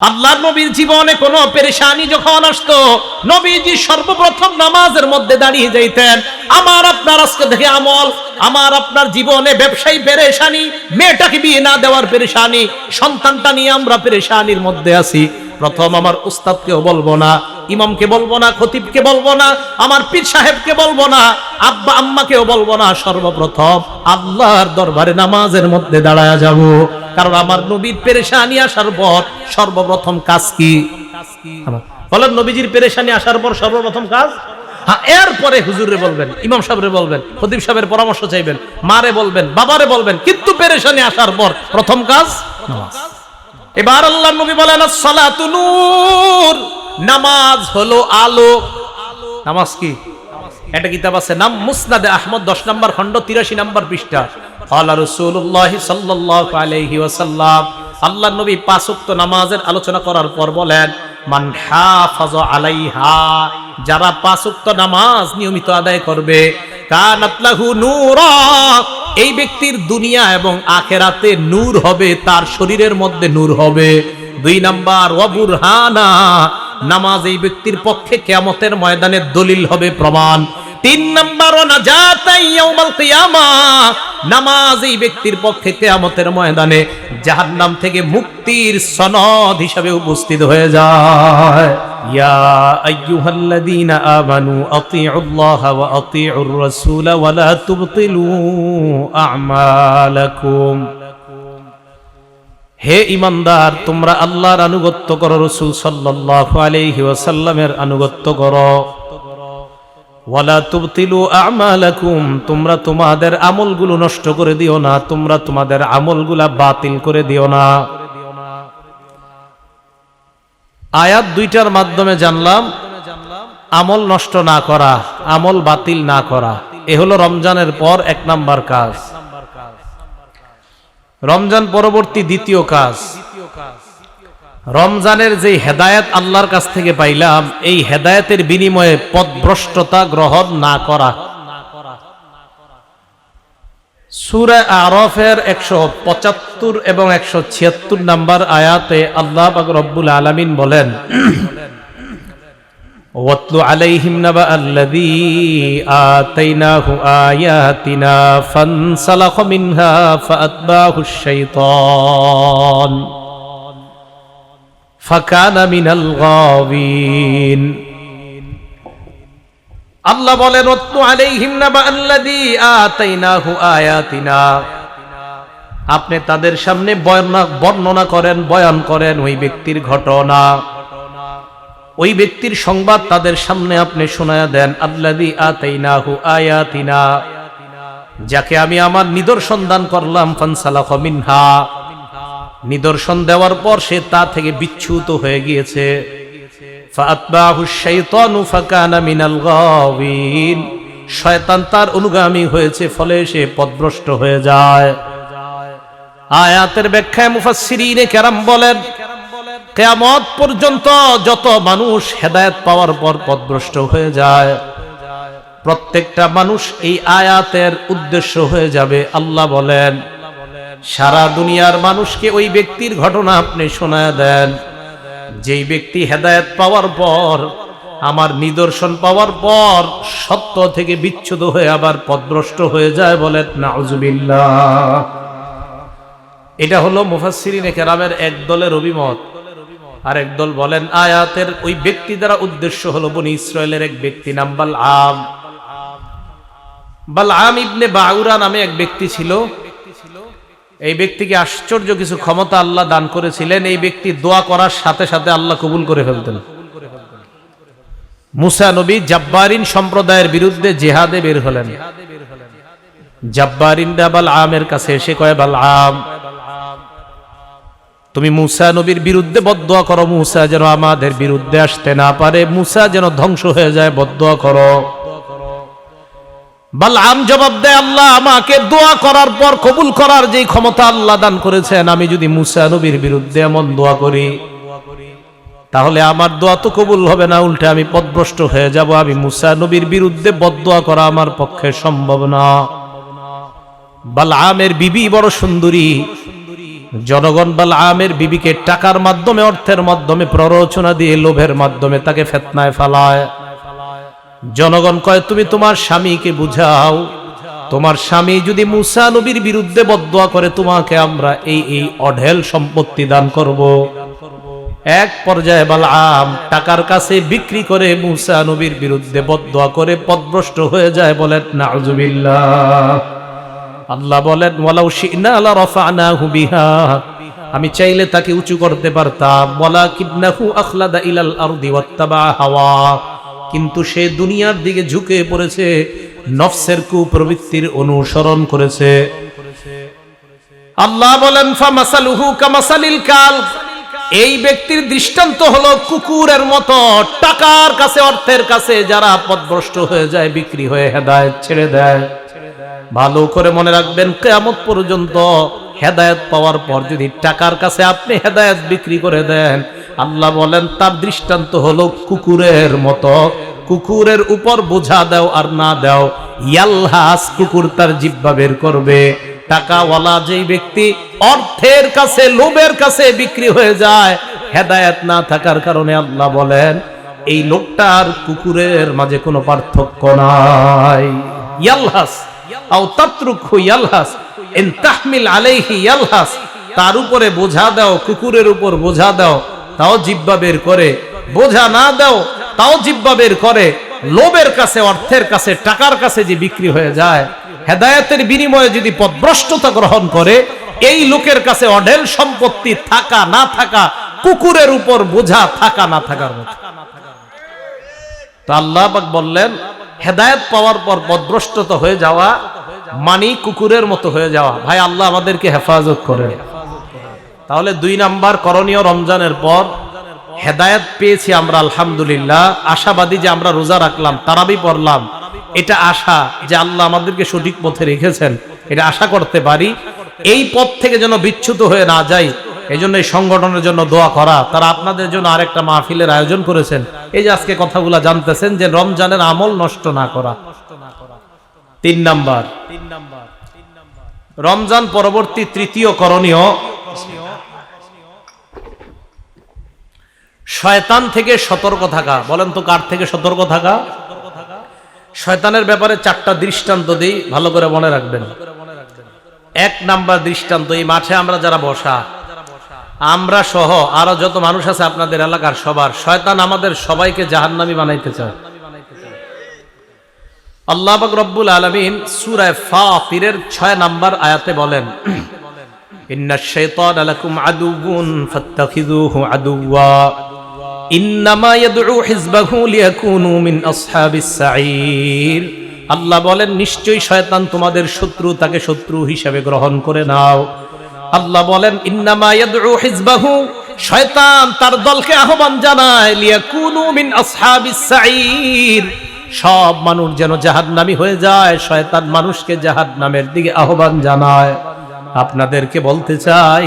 আল্লাহর নবীর জীবনে কোনো পেরেশানি যখন আসতো, নবীজি সর্বপ্রথম নামাজের মধ্যে দাঁড়িয়ে যাইতেন। আমার আপনার আজকে থেকে আমল, আমার আপনার জীবনে ব্যবসায়ী পেরেশানি, মেয়েটাকে বিয়ে না দেওয়ার পেরেশানি, সন্তানটা নিয়ে আমরা পেরেশানির মধ্যে আছি। প্রথম আমার উস্তাদকেও বলবো না, ইমামকে বলবো না, খতিবকে বলবো না, আমার পীর সাহেবকে বলবো না, আব্বা আম্মাকেও বলবো না। সর্বপ্রথম আল্লাহর দরবারে নামাজের মধ্যে দাঁড়ায়া যাব। কারণ আমার নবীর পেরেশানি আসার পর সর্বপ্রথম কাজ কি? বলেন, নবীজির পেরেশানি আসার পর সর্বপ্রথম কাজ? হ্যাঁ, এরপরে হুজুরে বলবেন, ইমাম সাহেবরে বলবেন, খতিব সাহেবের পরামর্শ চাইবেন, মারে বলবেন, বাবারে বলবেন, কিন্তু পেরেশানি আসার পর প্রথম কাজ নামাজ। এবার আল্লাহর নবী বলেন, আসসালাতু নূর, নামাজ হলো আলো। নামাজ কি? একটা কিতাব আছে নাম মুসনাদে আহমদ, 10 নম্বর খণ্ড, 83 নম্বর পৃষ্ঠা। ক্বালা রাসূলুল্লাহ সাল্লাল্লাহু আলাইহি ওয়াসাল্লাম, আল্লাহর নবী 5 ওয়াক্ত নামাজের আলোচনা করার পর বলেন, মান হাফাযা আলাইহা, যারা 5 ওয়াক্ত নামাজ নিয়মিত আদায় করবে, কানাত লাহু নূরা, এই ব্যক্তির দুনিয়া এবং আখিরাতে নূর হবে, তার শরীরের মধ্যে নূর হবে। 2 নাম্বার, ওয়া বুরহানা, নামাজ এই ব্যক্তির পক্ষে কিয়ামতের ময়দানে দলিল হবে, প্রমাণ। 3 নাম্বার, নাজাতাই ইয়াউমাল কিয়ামাহ, নামাজ এই ব্যক্তির পক্ষে কিয়ামতের ময়দানে জাহান্নাম থেকে মুক্তির সনদ হিসেবে উপস্থিত হয়ে যায়। ইয়া আইয়ুহাল্লাযীনা আমানু আতিউল্লাহ ওয়া আতিউর রাসূল ওয়া লা তুবতিলু আমালাকুম, হে ঈমানদার, তোমরা আল্লাহর আনুগত্য করো, রাসূল সাল্লাল্লাহু আলাইহি ওয়াসাল্লামের আনুগত্য করো। ওয়ালা তুবতিলু আমালাকুম, তোমরা তোমাদের আমলগুলো নষ্ট করে দিও না, তোমরা তোমাদের আমলগুলা বাতিল করে দিও না। আয়াত 2টার মাধ্যমে জানলাম আমল নষ্ট না করা, আমল বাতিল না করা, এ হলো রমজানের পর 1 নাম্বার কাজ। রমজান পরবর্তী দ্বিতীয় কাজ, রমজানের যে হেদায়েত আল্লাহর কাছ থেকে পাইলাম, এই হেদায়েতের বিনিময়ে পথভ্রষ্টতা গ্রহণ না করা। সূরা আরাফের 175 এবং 176 নাম্বার আয়াতে আল্লাহ পাক রব্বুল আলামিন বলেন, ওয়াতলু আলাইহিম নাবা আল্লাযী আতাইনাহু আয়াতিনা ফানসালাখা মিনহা ফাআতবাহুশ শাইতান ফাকানা মিনাল গাওয়িন। আল্লাহ বলেন, ওয়াতলু আলাইহিম নাবা আল্লাযী আতাইনাহু আয়াতিনা, আপনি তাদের সামনে বর্ণনা করেন, বয়ান করেন ওই ব্যক্তির ঘটনা, ওই ব্যক্তির সংবাদ তাদের সামনে আপনি শোনায়া দেন। আল্লাযী আতাইনাহু আয়াতিনা, যাকে আমি আমার নিদর্শন দান করলাম, ফানসালাখা মিনহা, নিদর্শন দেওয়ার পর সে তা থেকে বিচ্যুত হয়ে গিয়েছে। ফাআতবাহুশ শাইতানু ফাকানা মিনাল গাওয়িন, শয়তান তার অনুগামী হয়েছে, ফলে সে পথভ্রষ্ট হয়ে যায়। আয়াতের ব্যাখ্যায় মুফাসসিরিনে কেরাম বলেন, কিয়ামত পর্যন্ত যত মানুষ হেদায়েত পাওয়ার পর পথভ্রষ্ট হয়ে যায়, প্রত্যেকটা মানুষ এই আয়াতের উদ্দেশ্য হয়ে যাবে। আল্লাহ বলেন, সারা দুনিয়ার মানুষকে ওই ব্যক্তির ঘটনা আপনি শোনায় দেন, যেই ব্যক্তি হেদায়েত পাওয়ার পর, আমার নিদর্শন পাওয়ার পর সত্য থেকে বিচ্যুত হয়ে আবার পথভ্রষ্ট হয়ে যায়। বলেন নাউযুবিল্লাহ। এটা হলো মুফাসসিরিনে কেরামের এক দলের অভিমত। আর একদল বলেন, আয়াতের ওই ব্যক্তি দ্বারা উদ্দেশ্য হলো বনি ইসরায়েলের এক ব্যক্তি নাম বালআম। বালআম ইবনে বাউরা নামে এক ব্যক্তি ছিল। এই ব্যক্তিকে আশ্চর্য কিছু ক্ষমতা আল্লাহ দান করেছিলেন। এই ব্যক্তি দোয়া করার সাথে সাথে আল্লাহ কবুল করে ফেলতেন। মুসা নবী জাব্বারিন সম্প্রদায়ের বিরুদ্ধে জিহাদে বের হলেন। জাব্বারিনরা বালআমের কাছে এসে কয়, বালআম, তুমি মুসা নবীর বিরুদ্ধে বদদোয়া করো, মুসা যেন আমাদের বিরুদ্ধে আসতে না পারে, মুসা যেন ধ্বংস হয়ে যায়, বদদোয়া করো। বালআম জবাব দেয়, আল্লাহ আমাকে দোয়া করার পর কবুল করার যে ক্ষমতা আল্লাহ দান করেছেন, আমি যদি মুসা নবীর বিরুদ্ধে এমন দোয়া করি, তাহলে আমার দোয়া তো কবুল হবে না, উল্টে আমি পথভ্রষ্ট হয়ে যাব। আমি মুসা নবীর বিরুদ্ধে বদদোয়া করা আমার পক্ষে সম্ভব না। বালআমের বিবি বড় সুন্দরী, জনগণ বালআমের বিবিকে টাকার মাধ্যমে, অর্থের মাধ্যমে, প্ররোচনা দিয়ে, লোভের মাধ্যমে তাকে ফিতনায় ফেলায়। জনগণ কয় তুমি তোমার স্বামীকে বুঝাও, তোমার স্বামী যদি মুসা নবীর বিরুদ্ধে বদদুয়া করে তোমাকে আমরা এই অঢেল সম্পত্তি দান করব। এক পর্যায়ে বালআম টাকার কাছে বিক্রি করে মুসা নবীর বিরুদ্ধে বদদুয়া করে পথভ্রষ্ট হয়ে যায়। বলেন নাউজুবিল্লাহ। আল্লাহ বলেন ওয়ালাউ শি'না লারাফা'নাহু বিহা, আমি চাইলে তাকে উঁচু করতে পারতাম, ওয়ালাকিন্নাহু আখলাদা ইলাল আরদি ওয়াত্তাবা হাওয়া, কিন্তু সে দুনিয়ার দিকে ঝুঁকে পড়েছে, নফসের কুপ্রবৃত্তির অনুসরণ করেছে। আল্লাহ বলেন ফামাসালুহু কামাসালিল কালব, এই ব্যক্তির দৃষ্টান্ত হলো কুকুরের মতো। টাকার কাছে, অর্থের কাছে যারা পথভ্রষ্ট হয়ে যায়, বিক্রি হয়ে হেদায়েত ছেড়ে দেয়। ভালো করে মনে রাখবেন, কিয়ামত পর্যন্ত হেদায়েত পাওয়ার পর যদি টাকার কাছে আপনি হেদায়েত বিক্রি করে দেন, আল্লাহ বলেন তার দৃষ্টান্ত হলো কুকুরের মতো। কুকুরের উপর বোঝা দাও আর না দাও, ইয়ালহাস, কুকুর তার জিহ্বা বের করবে। টাকাওয়ালা যেই ব্যক্তি অর্থের কাছে, লোভের কাছে বিক্রি হয়ে যায়, হেদায়েত না থাকার কারণে আল্লাহ বলেন এই লোকটার কুকুরের মাঝে কোনো পার্থক্য নাই। ইয়ালহাস আও তাতরুকহু ইয়ালহাস ইন তাহমিল আলাইহি ইয়ালহাস, তার উপরে বোঝা দাও, কুকুরের উপর বোঝা দাও, তাও জিহ্বা বের করে, বোঝা না দাও তাও জিহ্বা বের করে। লোভের কাছে, অর্থের কাছে, টাকার কাছে যে বিক্রি হয়ে যায়, হেদায়েতের বিনিময়ে যদি পথভ্রষ্টতা গ্রহণ করে, এই লোকের কাছে অঢেল সম্পত্তি থাকা না থাকা, কুকুরের উপর বোঝা থাকা না থাকার মতো। তো আল্লাহ পাক বললেন হেদায়েত পাওয়ার পর পথভ্রষ্টতা হয়ে যাওয়া মানে কুকুরের মতো হয়ে যাওয়া। ভাই আল্লাহ আমাদেরকে হেফাজত করেন। তাহলে 2 নাম্বার করণীয়, রমজানের পর হেদায়েত পেয়েছি আমরা আলহামদুলিল্লাহ, আশাবাদী যে আমরা রোজা রাখলাম, তারাবি পড়লাম, এটা আশা যে আল্লাহ আমাদেরকে সঠিক পথে রেখেছেন, এটা আশা করতে পারি। এই পথ থেকে যেন বিচ্যুত হয়ে না যাই, এই জন্য এই সংগঠনের জন্য দোয়া করা। তারা আপনাদের জন্য আরেকটা মাহফিলের আয়োজন করেছেন, এই যে আজকে কথাগুলা জানতেছেন, যে রমজানের আমল নষ্ট না করা। 3 নাম্বার, রমজান পরবর্তী তৃতীয় করণীয়, শয়তান থেকে সতর্ক থাকা। বলেন তো কার থেকে সতর্ক থাকা? শয়তানের ব্যাপারে 4টা দৃষ্টান্ত দিই, ভালো করে মনে রাখবেন। 1 নাম্বার দৃষ্টান্ত, এই মাঠে আমরা যারা বসা, আমরা সহ আরো যত মানুষ আছে আপনাদের এলাকার সবার, শয়তান আমাদের সবাইকে জাহান্নামী বানাইতে চায়। আল্লাহ পাক রব্বুল আলামিন সূরা ফাতিরের 6 নাম্বার আয়াতে বলেন ইন্নাশ শাইতানা লাকুম আদুউন ফাত্তাখিযুহু আদুওয়া ইন্নামা ইয়াদউ হিজবাহু লিয়াকুনু মিন আসহাবিস সাঈর। আল্লাহ বলেন নিশ্চয়ই শয়তান তোমাদের শত্রু, তাকে শত্রু হিসেবে গ্রহণ করে নাও। আল্লাহ বলেন ইন্নামা ইয়াদউ হিজবাহু, শয়তান তার দলকে আহ্বান জানায়, লিয়াকুনু মিন আসহাবিস সাঈর, সব মানুষ যেন জাহান্নামী হয়ে যায়। শয়তান মানুষকে জাহান্নামের দিকে আহ্বান জানায়। আপনাদেরকে বলতে চাই,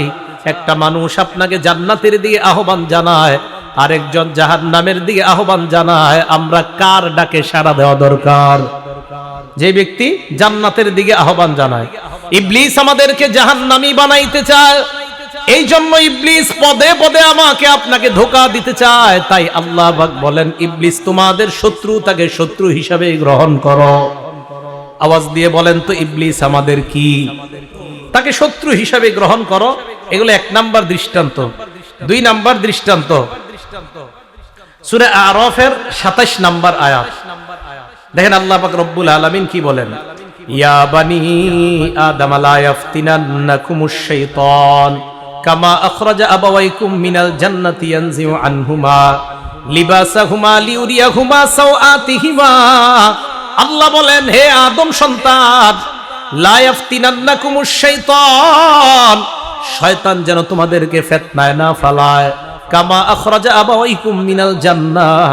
একটা মানুষ আপনাকে জান্নাতের দিকে আহ্বান জানায়, আরেকজন জাহান্নামের দিকে আহ্বান জানায়, আমরা কার ডাকে সাড়া দেওয়া দরকার? যে ব্যক্তি জান্নাতের দিকে আহ্বান জানায়। ইবলিস আমাদেরকে জাহান্নামী বানাইতে চায়, এই জন্য ইবলিস পদে পদে আমাকে আপনাকে ধোঁকা দিতে চায়। তাই আল্লাহ পাক বলেন ইবলিস তোমাদের শত্রু, তাকে শত্রু হিসাবে গ্রহণ করো। আওয়াজ দিয়ে বলেন তো ইবলিস আমাদের কি? তাকে শত্রু হিসাবে গ্রহণ করো। এগুলো 1 নাম্বার দৃষ্টান্ত। 2 নাম্বার দৃষ্টান্ত সূরা আরাফের 27 নাম্বার আয়াত, দেখেন আল্লাহ পাক রব্বুল আলামিন কি বলেন, ইয়া বানি আদম লা ইয়াফতিনান্নাকুমুশ শাইতান কামা আখরাজা আবাওয়াইকুম মিনাল জান্নাতি ইয়ানজিউ আনহুমা লিবাসাহুমা লিউরিয়াহুমা সাওআতিহিমা। আল্লাহ বলেন হে আদম সন্তান, লা ইয়াফতিনান্নাকুমুশ শাইতান, শয়তান যেন তোমাদেরকে ফিতনায় না ফেলায়। কামা আখরাজা আবাওয়াইকুম মিনাল জান্নাহ,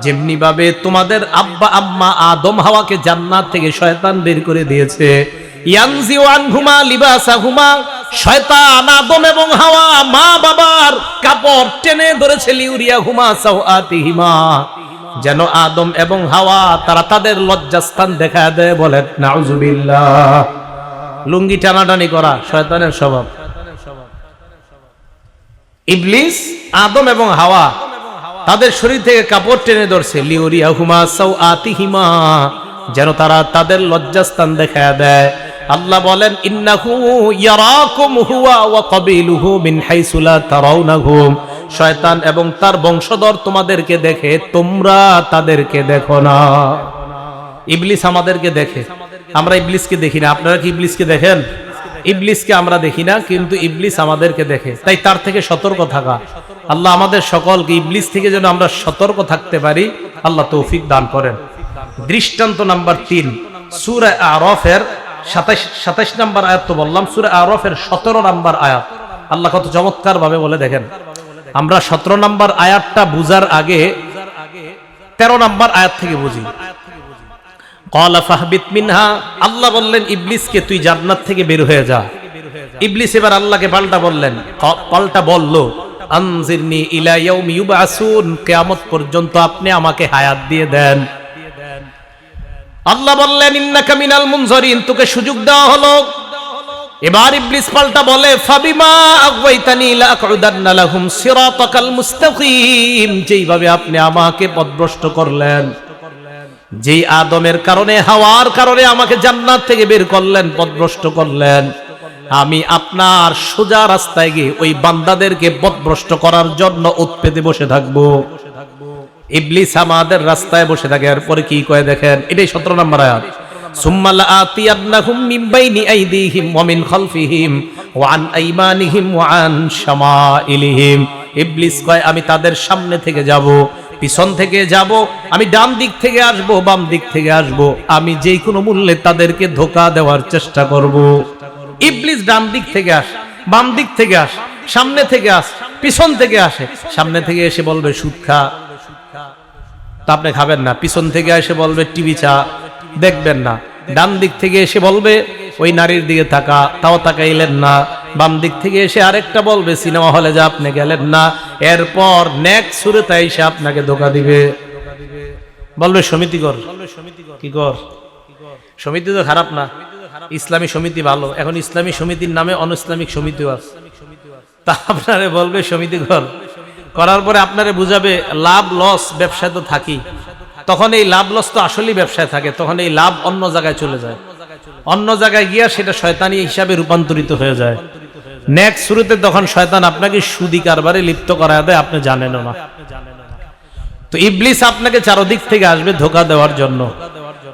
যেমনি ভাবে তোমাদের আব্বা আম্মা আদম হাওয়াকে জান্নাত থেকে শয়তান বের করে দিয়েছে। ইয়ানজিউ আনহুমা লিবাসাহুমা, শয়তান আদম এবং হাওয়া মা বাবার কাপড় টেনে ধরেছে, লিউরিয়াহুমা সাওআতিহিমা, যেন আদম এবং হাওয়া তারা তাদের লজ্জাস্থান দেখা দেয়। বলেন নাউজুবিল্লাহ। লুঙ্গি টানাটানি করা শয়তানের স্বভাব। ইবলিস আদম এবং হাওয়া তাদের শরীর থেকে কাপড় টেনে ধরছে, লিউরিয়াহুমা সাওআতিহিমা, যেন তারা তাদের লজ্জাস্থান দেখায় দেয়। আল্লাহ বলেন, ইন্নাহু ইয়ারাকুম হুয়া ওয়া কাবিলুহু মিন হাইসু লা তারাউনাহুম, শয়তান এবং তার বংশধর তোমাদেরকে দেখে, তোমরা তাদেরকে দেখো না। ইবলিস আমাদেরকে দেখে, আমরা ইবলিসকে দেখি না। আপনারা কি ইবলিসকে দেখেন? ইবলিসকে আমরা দেখি না, কিন্তু ইবলিস আমাদেরকে দেখে। তাই তার থেকে সতর্ক থাকা। আল্লাহ আমাদের সকলকে ইবলিস থেকে যেন আমরা সতর্ক থাকতে পারি, আল্লাহ তৌফিক দান করেন। দৃষ্টান্ত নাম্বার 3, সূরা আরাফের 27 নম্বর আয়াত তো বললাম, সূরা আরাফের 17 নম্বর আয়াত আল্লাহ কত চমৎকার ভাবে বলে দেখেন। আমরা 17 নম্বর আয়াতটা বুঝার আগে 13 নম্বর আয়াত থেকে বুঝি। ক্বালা ফাহবিত মিনহা, আল্লাহ বললেন ইবলিসকে তুই জান্নাত থেকে বের হয়ে যা। ইবলিস এবার আল্লাহকে পাল্টা বলল, আনজিরনি ইলা ইয়াউমি ইউবআসুন, কিয়ামত পর্যন্ত আপনি আমাকে হায়াত দিয়ে দেন। আল্লাহ বললেন, ইন্নাকা মিনাল মুনজারিন, তোকে সুযোগ দেওয়া হলো। এবার ইবলিস পাল্টা বলে, ফাবিমা আগওয়াইতানি লাআকউদান্না লাহুম সিরাতাকাল মুস্তাকিম, যেইভাবে আপনি আমাকে পথভ্রষ্ট করলেন, যেই আদমের কারণে হাওয়ার কারণে আমাকে জান্নাত থেকে বের করলেন, পথভ্রষ্ট করলেন, আমি আপনার সোজা রাস্তায় গিয়ে ওই বান্দাদেরকে পথভ্রষ্ট করার জন্য উৎপেতে বসে থাকবো। ইবলিস আমাদের রাস্তায় বসে থাকে। এরপরে কি কয় দেখেন, এটাই 17 নম্বর আয়াত। সুম্মা লাআতিয়ান্নাহুম মিন বাইনি আইদিহিম ওয়া মিন খালফিহিম ওয়া আন আইমানিহিম ওয়া আন শামাইলিহিম। ইবলিস কয় আমি তাদের সামনে থেকে যাব, পিছন থেকে যাব, আমি ডান দিক থেকে আসব, বাম দিক থেকে আসব, আমি যেই কোনো মূল্যে তাদেরকে ধোঁকা দেওয়ার চেষ্টা করব। ইবলিস ডান দিক থেকে আসে, বাম দিক থেকে আসে, সামনে থেকে আসে, পিছন থেকে আসে। সামনে থেকে এসে বলবে সুদ খা, তা আপনি খাবেন না। পিছন থেকে এসে বলবে টিভি চা, দেখবেন না। ডান দিক থেকে এসে বলবে ওই নারীর দিকে তাকা, তাও তাকাইলেন না। বাম দিক থেকে এসে আরেকটা বলবে সিনেমা হলে যা, আপনি গেলেন না। এরপর নেক্সট সুরতে এসে আপনাকে ধোঁকা দিবে, বলবে সমিতি কর। কি কর? সমিতি তো খারাপ না, ইসলামী সমিতি ভালো। এখন ইসলামী সমিতির নামে অনইসলামিক সমিতিও আছে, তা আপনারে বলবে সমিতি কর। করার পরে আপনারে বুঝাবে লাভ লস ব্যবসায় তো থাকি, তখন এই লাভ লস তো আসলেই ব্যবসায় থাকে, তখন এই লাভ অন্য জায়গায় চলে যায়, অন্য জায়গায় গিয়া সেটা শয়তানি হিসাবে রূপান্তরিত হয়ে যায়। নেক্সট শুরুতে তখন শয়তান আপনাকে সুদি কারবারে লিপ্ত করায় দেয়, আপনি জানেনও না। তো ইবলিস আপনাকে চারদিক থেকে আসবে ধোঁকা দেওয়ার জন্য।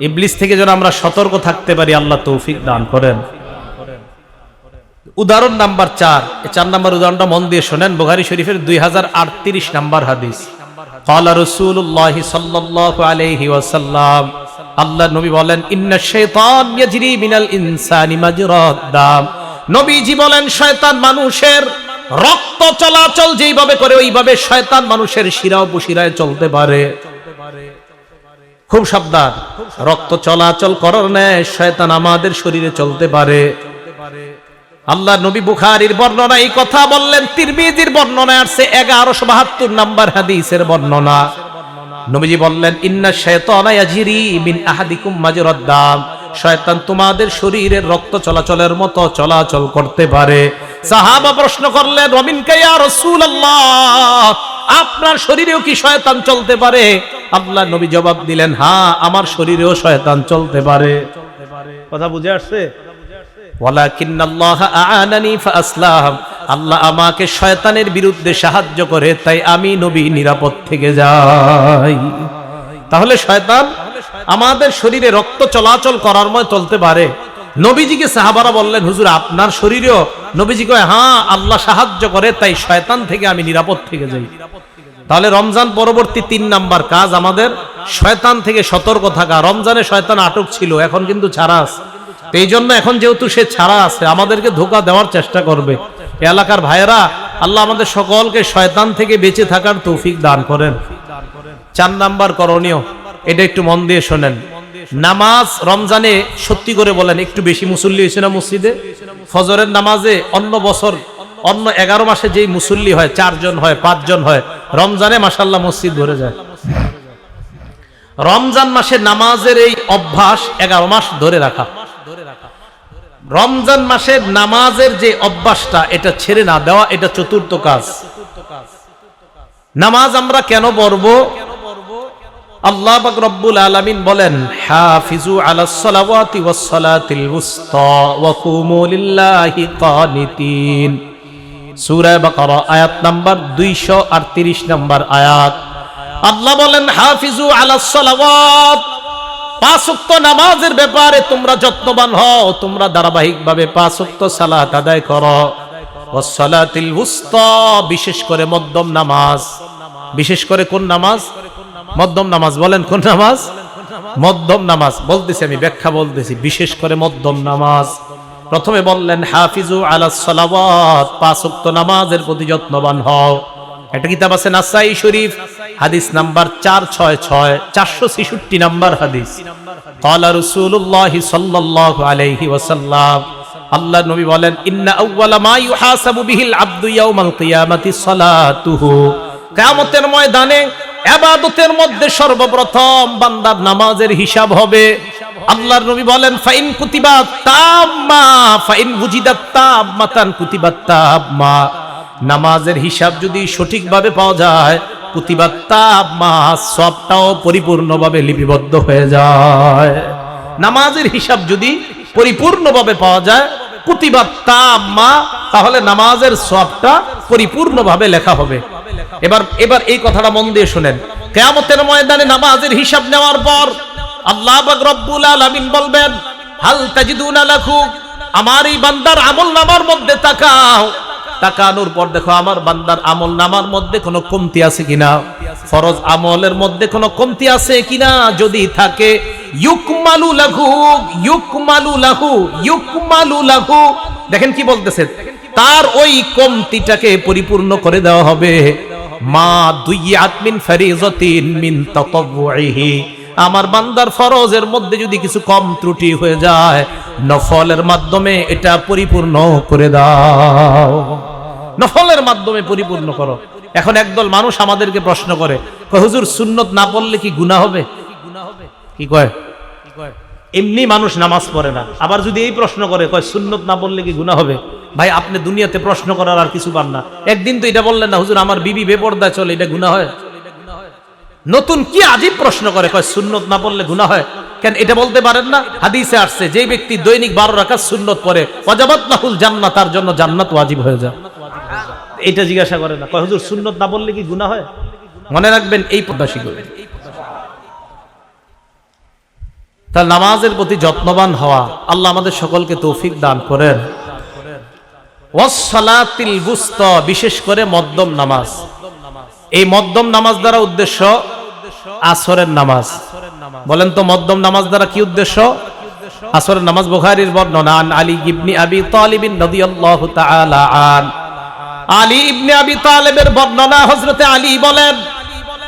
ইবলিস থেকে যেন আমরা সতর্ক থাকতে পারি, আল্লাহ তৌফিক দান করেন। উদাহরণ নাম্বার 4, 4 নম্বর উদাহরণটা মন দিয়ে শোনেন। বুখারী শরীফের 2038 নম্বর হাদিস। ক্বালা রাসূলুল্লাহি সাল্লাল্লাহু আলাইহি ওয়াসাল্লাম, আল্লাহর নবী বলেন, ইন্নাশ শাইতান ইয়াজরি মিনাল ইনসানি মাজরাদ দাম। নবীজি বলেন, শয়তান মানুষের রক্ত চলাচল যেইভাবে করে ওইভাবে শয়তান মানুষের শিরা উপশিরায় চলতে পারে। খুব সাবধান, রক্ত চলাচল করার ন্যায় শয়তান আমাদের শরীরে চলতে পারে। আল্লাহ নবী বুখারীর বর্ণনা এই কথা বললেন। তিরমিজির বর্ণনায় আছে 1172 নম্বর হাদিসের বর্ণনা। নবীজি বললেন, ইন্নাশ শাইতানা ইয়াজরি মিন আহাদিকুম মাজরাদ দাম, শয়তান তোমাদের শরীরের রক্ত চলাচলের মতো চলাচল করতে পারে। সাহাবা প্রশ্ন করলেন, ওয়া মিনকা ইয়া রাসূলুল্লাহ, আপনার শরীরেও কি শয়তান চলতে পারে? আল্লাহ নবী জবাব দিলেন, হ্যাঁ, আমার শরীরেও শয়তান চলতে পারে। কথা বুঝে আসছে? ওয়ালাকিন্নাল্লাহ আ'আনানি ফাআসলাম, আল্লাহ আমাকে শয়তানের বিরুদ্ধে সাহায্য করে, তাই আমি নবী নিরাপদ থেকে যাই। তাহলে শয়তান আমাদের শরীরে রক্ত চলাচল করার মতো চলতে পারে। নবীজিকে সাহাবারা বললেন, হুজুর আপনার শরীরেও? নবীজি কয়, হ্যাঁ, আল্লাহ সাহায্য করে, তাই শয়তান থেকে আমি নিরাপদ থেকে যাই। তাহলে রমজান পরবর্তী 3 নাম্বার কাজ আমাদের শয়তান থেকে সতর্ক থাকা। রমজানে শয়তান আটক ছিল, এখন কিন্তু ছাড়া আছে। এই জন্য এখন যেহেতু সে ছাড়া আছে, আমাদেরকে ধোঁকা দেওয়ার চেষ্টা করবে। এলাকার ভাইয়েরা, আল্লাহ আমাদের সকলকে শয়তান থেকে বেঁচে থাকার তৌফিক দান করেন। 4 নাম্বার করণীয়, এটা একটু মন দিয়ে শোনেন। নামাজ রমজানে সত্যি করে বলেন একটু বেশি মুসল্লি হয়েছে না মসজিদে? ফজরের নামাজে অন্য বছর অন্য 11 মাসে যেই মুসল্লি হয় 4 জন হয়, 5 জন হয়, রমজানে মাশাআল্লাহ মসজিদ ভরে যায়। রমজান মাসে নামাজের এই অভ্যাস 11 মাস ধরে রাখা। রমজান মাসের নামাজের যে অভ্যাসটা, এটা ছেড়ে না দেওয়া, এটা চতুর্থ কাজ। নামাজ আমরা কেন পড়ব? আল্লাহ পাক রব্বুল আলামিন বলেন, হাফিজু আলাস সালাওয়াতি ওয়াস সালাতিল উসতা ওয়া কুমু লিল্লাহি কানিতিন। সূরা বাকারা আয়াত নাম্বার 238 নম্বর আয়াত। আল্লাহ বলেন, হাফিজু আলাস সালাওয়াত, পাঁচ ওয়াক্ত নামাজের ব্যাপারে তোমরা যত্নবান হও, তোমরা ধারাবাহিকভাবে পাঁচ ওয়াক্ত সালাত আদায় করো। ওয়াস সালাতিল উসতা, বিশেষ করে মধ্যম নামাজ। বিশেষ করে কোন নামাজ? মধ্যম নামাজ। বলেন কোন নামাজ? মধ্যম নামাজ। বলতেছি, আমি ব্যাখ্যা বলতেছি। বিশেষ করে মধ্যম নামাজ। প্রথমে বললেন হাফিজু আলাস সালাওয়াত, পাঁচ ওয়াক্ত নামাজের প্রতি যত্নবান হও। একটা কিতাব আছে নাসাই শরীফ, হাদিস নাম্বার 466, 466 নাম্বার হাদিস। ক্বালা রাসূলুল্লাহ সাল্লাল্লাহু আলাইহি ওয়াসাল্লাম, আল্লাহ নবী বলেন, ইন্না আউওয়ালা মা ইউহাসাবু বিহিল আবদু ইয়াউমাল কিয়ামাতি সালাতুহু। কিয়ামতের ময়দানে ইবাদতের মধ্যে সর্বপ্রথম বান্দার নামাজের হিসাব হবে। আল্লাহর নবী বলেন, ফাইন কুতিবাত তাম্মা ফাইন বুজিদাত তাম্মাতান কুতিবাত তাম্মা। নামাজের হিসাব যদি সঠিকভাবে পাওয়া যায়, কুতিবাত তাম্মা, সবটাও পরিপূর্ণভাবে লিপিবদ্ধ হয়ে যায়। নামাজের হিসাব যদি পরিপূর্ণভাবে পাওয়া যায়, কুতিবাত তাম্মা, তাহলে নামাজের সবটা পরিপূর্ণভাবে লেখা হবে। এবার এই কথাটা মন দিয়ে শুনেন। কিয়ামতের ময়দানে নামাজের হিসাব নেওয়ার পর আল্লাহ পাক রব্বুল আলামিন বলবেন, হাল তাজিদুনা লাহু, আমার এই বান্দার আমলনামার মধ্যে তাকাও। তাকানোর পর দেখো আমার বান্দার আমলনামার মধ্যে কোনো কমতি আছে কিনা, ফরজ আমলের মধ্যে কোনো কমতি আছে কিনা। যদি থাকে, ইউকমালু লাহু, ইউকমালু লাহু, ইউকমালু লাহু। দেখেন কি বলতেছে, তার ওই কমতিটাকে পরিপূর্ণ করে দেওয়া হবে। মা দুইয়াত মিন ফারিজাতিন মিন তাতাওউহি, আমার বান্দার ফরজের মধ্যে যদি কিছু কম ত্রুটি হয়ে যায়, নফলের মাধ্যমে এটা পরিপূর্ণ করে দাও। নফলের মাধ্যমে পরিপূর্ণ করো। এখন একদল মানুষ আমাদেরকে প্রশ্ন করে, হুজুর সুন্নত না পড়লে কি গুনাহ হবে? কি কয়? এমনি মানুষ নামাজ পড়ে না, আবার যদি এই প্রশ্ন করে, কয় সুন্নত না পড়লে কি গুনাহ হবে? ভাই, আপনি দুনিয়াতে প্রশ্ন করার আর কিছু পান না। একদিন তো এটা বললেন না, হুজুর আমার বিবি বেপরদা চলে, এটা গুনাহ হয়? নতুন কি আজীব প্রশ্ন করে, কয় সুন্নত না পড়লে গুনাহ হয় কেন? এটা বলতে পারেন না? হাদিসে আসছে, যে ব্যক্তি দৈনিক 12 রাকাত সুন্নত পড়ে, ওয়াজাবাত লাহুল জান্নাহ, তার জন্য জান্নাত ওয়াজিব হয়ে যায়। এটা জিজ্ঞাসা করে না, কয় হুজুর সুন্নত না পড়লে কি গুনাহ হয়? মনে রাখবেন, এই পদ্মাসী করে। তার নামাজের প্রতি যত্নবান হওয়া, আল্লাহ আমাদের সকলকে তৌফিক দান করেন। ওয়াস সালাতিল বুসতা, বিশেষ করে মধ্যম নামাজ। এই মধ্যম নামাজ দ্বারা উদ্দেশ্য আসরের নামাজ। বলেন তো, মধ্যম নামাজ দ্বারা কি উদ্দেশ্য? আসরের নামাজ। বুখারীর বর্ণনা, আন আলী ইবনে আবি তালিব রাদিয়াল্লাহু তাআলা আন, আলী ইবনে আবি তালিবের বর্ণনা, হযরতে আলী বলেন,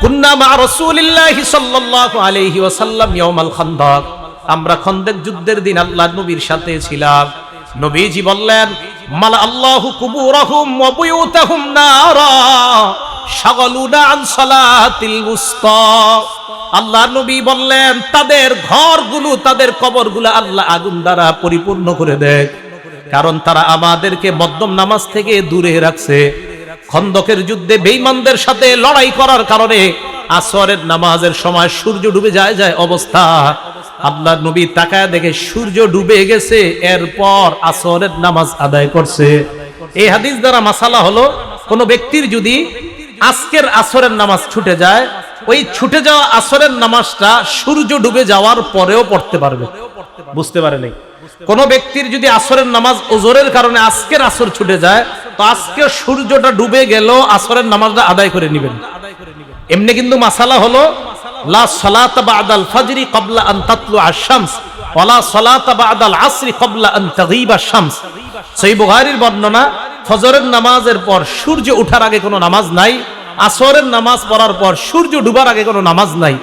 কুন্না মা রাসূলিল্লাহি সাল্লাল্লাহু আলাইহি ওয়াসাল্লাম ইয়াউমাল খান্দাক, আমরা খন্দক যুদ্ধের দিন আল্লাহর নবীর সাথে ছিলাম। নবীজি বললেন, মালা আল্লাহু কুবুরহুম ওয়া বুয়ুতাহুম নারা শাগালুনা আন সালাতিল উসতা। আল্লাহর নবী বললেন, তাদের ঘরগুলো, তাদের কবরগুলো আল্লাহ আগুন দ্বারা পরিপূর্ণ করে দেয়, কারণ তারা আমাদেরকে মধ্যম নামাজ থেকে দূরে রাখছে। খন্দকের যুদ্ধে বেঈমানদের সাথে লড়াই করার কারণে আসরের নামাজের সময় সূর্য ডুবে যায় অবস্থা, আল্লাহর নবী তাকায় দেখে সূর্য ডুবে গেছে, এরপর আসরের নামাজ আদায় করছে। এই হাদিস দ্বারা মাসালা হলো, কোন ব্যক্তির যদি আজকের আসরের নামাজ ছুটে যায়, ওই ছুটে যাওয়া আসরের নামাজটা সূর্য ডুবে যাওয়ার পরেও পড়তে পারবে। বুঝতে পারে নাই? কোন ব্যক্তির যদি আসরের নামাজ ওজোরের কারণে আজকের আসর ছুটে যায়, তো আজকে সূর্যটা ডুবে গেল, আসরের নামাজটা আদায় করে নেবেন। এমনি কিন্তু মাসালা হলো, লা সালাতা বা'দাল ফাজরি ক্বাবলা আন তাতলুআ আশ-শামস ওয়া লা সালাতা বা'দাল আসরি ক্বাবলা আন তাগীবা আশ-শামস। সহিহ বুখারীর বর্ণনা, ফজরের নামাজের পর সূর্য ওঠার আগে কোনো নামাজ নাই, আসরের নামাজ পড়ার পর সূর্য ডুবার আগে কোনো নামাজ নাই।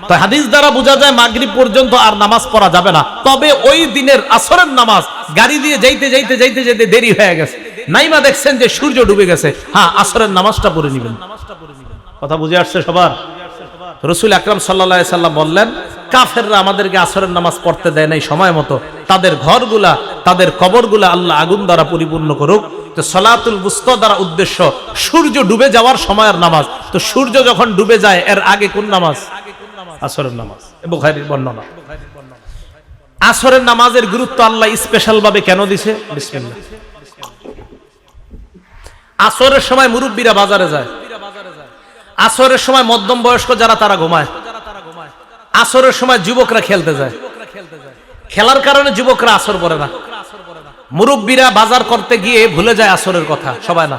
তো হাদিস দ্বারা বোঝা যায় মাগরিব পর্যন্ত আর নামাজ পড়া যাবে না। তবে ওই দিনের আসরের নামাজ গাড়ি দিয়ে যাইতে দেরি হয়ে গেছে, নাইমা দেখছেন যে সূর্য ডুবে গেছে, হ্যাঁ আসরের নামাজটা পড়ে নেবেন। কথা বুঝে আসছে সবার? রাসূল আকরাম সাল্লাল্লাহু আলাইহি সাল্লাম বললেন, কাফেররা আমাদেরকে আসরের নামাজ পড়তে দেয় নাই সময় মতো, তাদের ঘরগুলা, তাদের কবরগুলা আল্লাহ আগুন দ্বারা পরিপূর্ণ করুক। তো তো সালাতুল বুস্তা দ্বারা উদ্দেশ্য সূর্য ডুবে যাওয়ার সময়ের নামাজ। তো সূর্য যখন ডুবে যায় এর আগে কোন নামাজ? আসরের নামাজ। বুখারীর বর্ণনা। আসরের নামাজের গুরুত্ব আল্লাহ স্পেশাল ভাবে কেন দিছে? বিসমিল্লাহ। আসরের সময় মুরব্বীরা বাজারে যায়, আসরের সময় মধ্যম বয়স্ক যারা তারা ঘুমায়, আসরের সময় যুবকরা খেলতে যায়। খেলার কারণে যুবকরা আসর পড়ে না। মুরব্বীরা বাজার করতে গিয়ে ভুলে যায় আসরের কথা, সবাই না।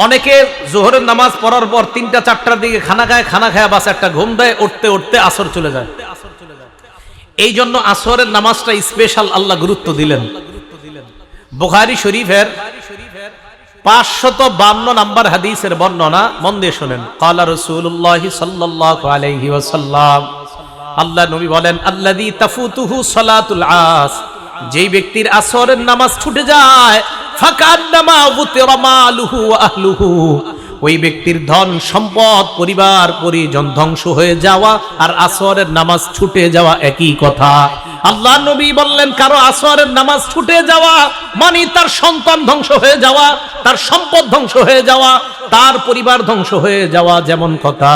অনেকে জোহরের নামাজ পড়ার পর 3টা 4টার দিকে খানা খায় বাস একটা ঘুম দেয়, উঠতে উঠতে আসর চলে যায়। এই জন্য আসরের নামাজটা স্পেশাল আল্লাহ গুরুত্ব দিলেন। বুখারী শরীফের 552 নম্বর হাদিসের বর্ণনা মন দিয়ে শুনেন। ক্বালা রাসূলুল্লাহ সাল্লাল্লাহু আলাইহি ওয়াসাল্লাম, আল্লাহ নবী বলেন, আল্লাযী তাফুতুহু সালাতুল আস, যেই ব্যক্তির আসরের নামাজ ছুটে যায়, ফাকান্নামা বুতিরা মালুহু ওয়া আহলুহু, ওই ব্যক্তির ধন সম্পদ পরিবার পরিজন ধ্বংস হয়ে যাওয়া আর আসরের নামাজ ছুটে যাওয়া একই কথা। আল্লাহ নবী বললেন, কারো আসরের নামাজ ছুটে যাওয়া মানে তার সন্তান ধ্বংস হয়ে যাওয়া, তার সম্পদ ধ্বংস হয়ে যাওয়া, তার পরিবার ধ্বংস হয়ে যাওয়া যেমন কথা,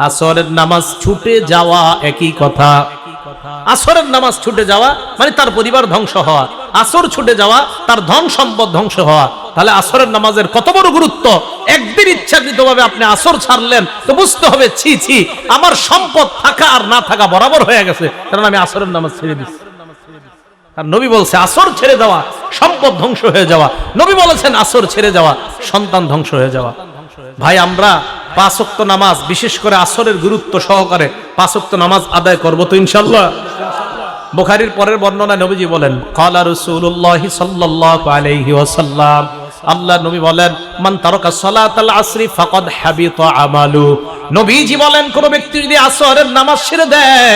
আসরের নামাজ ছুটে যাওয়া একই কথা। আসরের নামাজ ছুটে যাওয়া মানে তার পরিবার ধ্বংস হওয়া, আসর ছুটে যাওয়া তার ধন সম্পদ ধ্বংস হওয়া। তাহলে আসরের নামাজের কত বড় গুরুত্ব। একদিন ইচ্ছাকৃতভাবে আপনি আসর ছাড়লেন তো বুঝতে হবে, ছি ছি, আমার সম্পদ থাকা আর না থাকা বরাবর হয়ে গেছে, কারণ আমি আসরের নামাজ ছেড়ে দিচ্ছি। আর নবী বলছে আসর ছেড়ে যাওয়া সম্পদ ধ্বংস হয়ে যাওয়া, নবী বলেছেন আসর ছেড়ে যাওয়া সন্তান ধ্বংস হয়ে যাওয়া। ভাই, আমরা 5 ওয়াক্ত নামাজ, বিশেষ করে আসরের গুরুত্ব সহকারে 5 ওয়াক্ত নামাজ আদায় করব তো ইনশাআল্লাহ। বুখারীর পরের বর্ণনায় নবীজি বলেন, ক্বালা রাসূলুল্লাহ সাল্লাল্লাহু আলাইহি ওয়াসাল্লাম, আল্লাহ নবী বলেন, মান তারাকা সালাতাল আসরি ফাকাদ হাবিতা আমালু, নবীজি বলেন, কোন ব্যক্তি যদি আসরের নামাজ ছেড়ে দেয়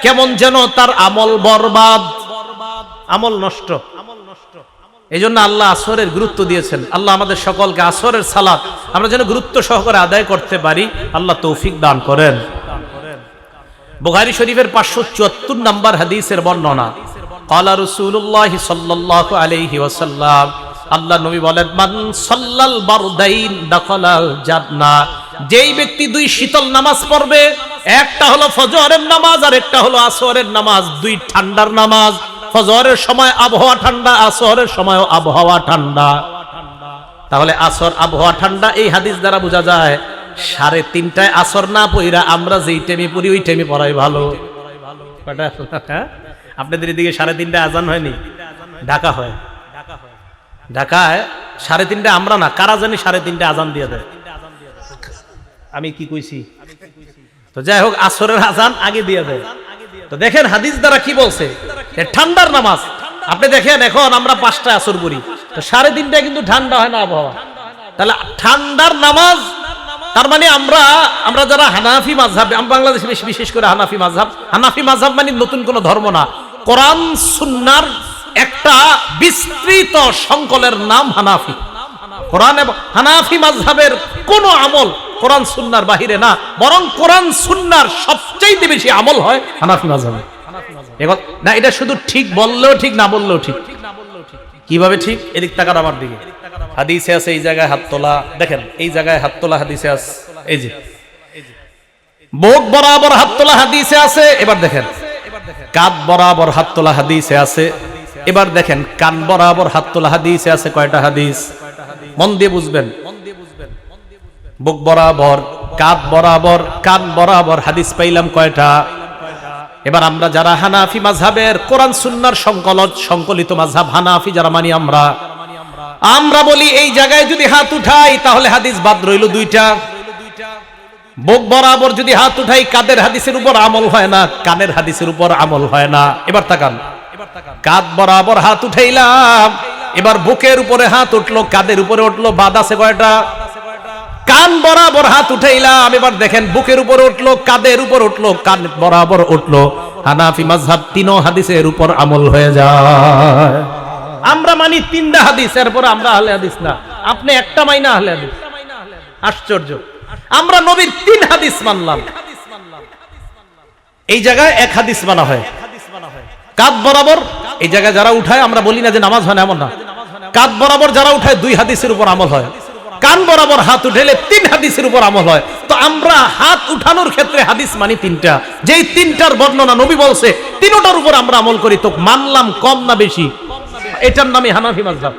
কেমন যেন তার আমল বরবাদ, আমল নষ্ট। এইজন্য আল্লাহ আসরের গুরুত্ব দিয়েছেন। আল্লাহ আমাদের সকলকে আসরের সালাত আমরা যেন গুরুত্ব সহকারে আদায় করতে পারি, আল্লাহ তৌফিক দান করেন। বুখারী শরীফের 574 নম্বর হাদিসের বর্ণনা, ক্বালা রাসূলুল্লাহ সাল্লাল্লাহু আলাইহি ওয়াসাল্লাম, আল্লাহ নবী বলেন, মান সাল্লাল বারদাইন দাখালাল জান্নাহ, যেই ব্যক্তি 2 শীতল নামাজ পড়বে, একটা হলো ফজরের নামাজ আর একটা হলো আসরের নামাজ, 2 ঠান্ডার নামাজ। ফজরের সময় আবহাওয়া ঠান্ডা, আসরের সময়ও আবহাওয়া ঠান্ডা। তাহলে আসর আবহাওয়া ঠান্ডা, এই হাদিস দ্বারা বোঝা যায় 3:30টায় আসর না পড়া আমরা যেই টাইমে পড়ি ওই টাইমে পড়াই ভালো। আপনাদের এদিকে 3:30টায় আজান হয়নি? ঢাকা হয়, ঢাকায় 3:30টায় আমরা না, কারা জানি 3:30টায় আজান দিয়ে দেয়। আমি কি কইছি? তো যাই হোক, আসরের আজান আগে দিয়ে দেয়। তো দেখেন হাদিস দ্বারা কি বলছে, ঠান্ডার নামাজ। আপনি দেখেন এখন আমরা 5টায় আসর করি, তো 3:30টায় কিন্তু ঠান্ডা হয় না আবহাওয়া। তাহলে ঠান্ডার নামাজ, তার মানে আমরা যারা হানাফি মাযহাব, বাংলাদেশে বিশেষ করে হানাফি মাযহাব মানে নতুন কোন ধর্ম না, কোরআন সুন্নাহর একটা বিস্তৃত সংকলের নাম হানাফি। কোরআন এবং হানাফি মাযহাবের কোন আমল কোরআন সুন্নাহর বাহিরে না, বরং কোরআন সুন্নাহর সবচেয়ে বেশি আমল হয় হানাফি মাযহাবে। না, এটা শুধু ঠিক বললেও ঠিক, না বললেও ঠিক। কিভাবে ঠিক? এদিক তাকান আমার দিকে। হাদিসে আছে এই জায়গায় হাত তোলা, দেখেন এই জায়গায় হাত তোলা হাদিসে আছে, এই যে বুক বরাবর হাত তোলা হাদিসে আছে। এবার দেখেন কাঁধ বরাবর হাত তোলা হাদিসে আছে। এবার দেখেন কান বরাবর হাত তোলা হাদিসে আছে। কয়টা হাদিস? মন দিয়ে বুঝবেন। বুক বরাবর, কাঁধ বরাবর, কান বরাবর হাদিস পাইলাম কয়টা? এবার আমরা যারা হানাফি মাযহাবের কোরআন সুন্নাহর সংকলিত মাযহাব হানাফি যারা মানি, আমরা বলি এই জায়গায় যদি হাত উঠাই তাহলে হাদিস বাদ রইল 2টা। বুক বরাবর যদি হাত উঠাই, কাদের হাদিসের উপর আমল হয় না, কানের হাদিসের উপর আমল হয় না। এবার তাকান, কাঁধ বরাবর হাত উঠাইলাম, এবার বুকের উপরে হাত উঠলো, কাদের উপরে উঠলো, বাদ আছে কয়টা? কান বরাবর হাত উঠাইলাম, এবার দেখেন বুকের উপর উঠলো, কাদের উপর উঠলো, কান বরাবর উঠলো। হানাফি মাযহাব 3 হাদিসের উপর আমল হয়ে যায়। আমরা মানি 3টা হাদিস, এরপর আমরা আহলে হাদিস না। আপনি একটা মাইনা আহলে হাদিস, আশ্চর্য। আমরা নবীর 3 হাদিস মানলাম, এই জায়গায় 1 হাদিস মানা হয়। কাঁধ বরাবর এই জায়গায় যারা উঠায়, আমরা বলি না যে নামাজ হয় না, এমন না। কাঁধ বরাবর যারা উঠায় 2 হাদিসের উপর আমল হয়, কান বরাবর হাত উঠাইলে 3 হাদিসের উপর আমল হয়। তো আমরা হাত উঠানোর ক্ষেত্রে হাদিস মানি 3টা, যেই 3টার বর্ণনা নবী বলছে 3টার উপর আমরা আমল করি, তো মানলাম কম না বেশি? এটার নামই হানাফি মাযহাব।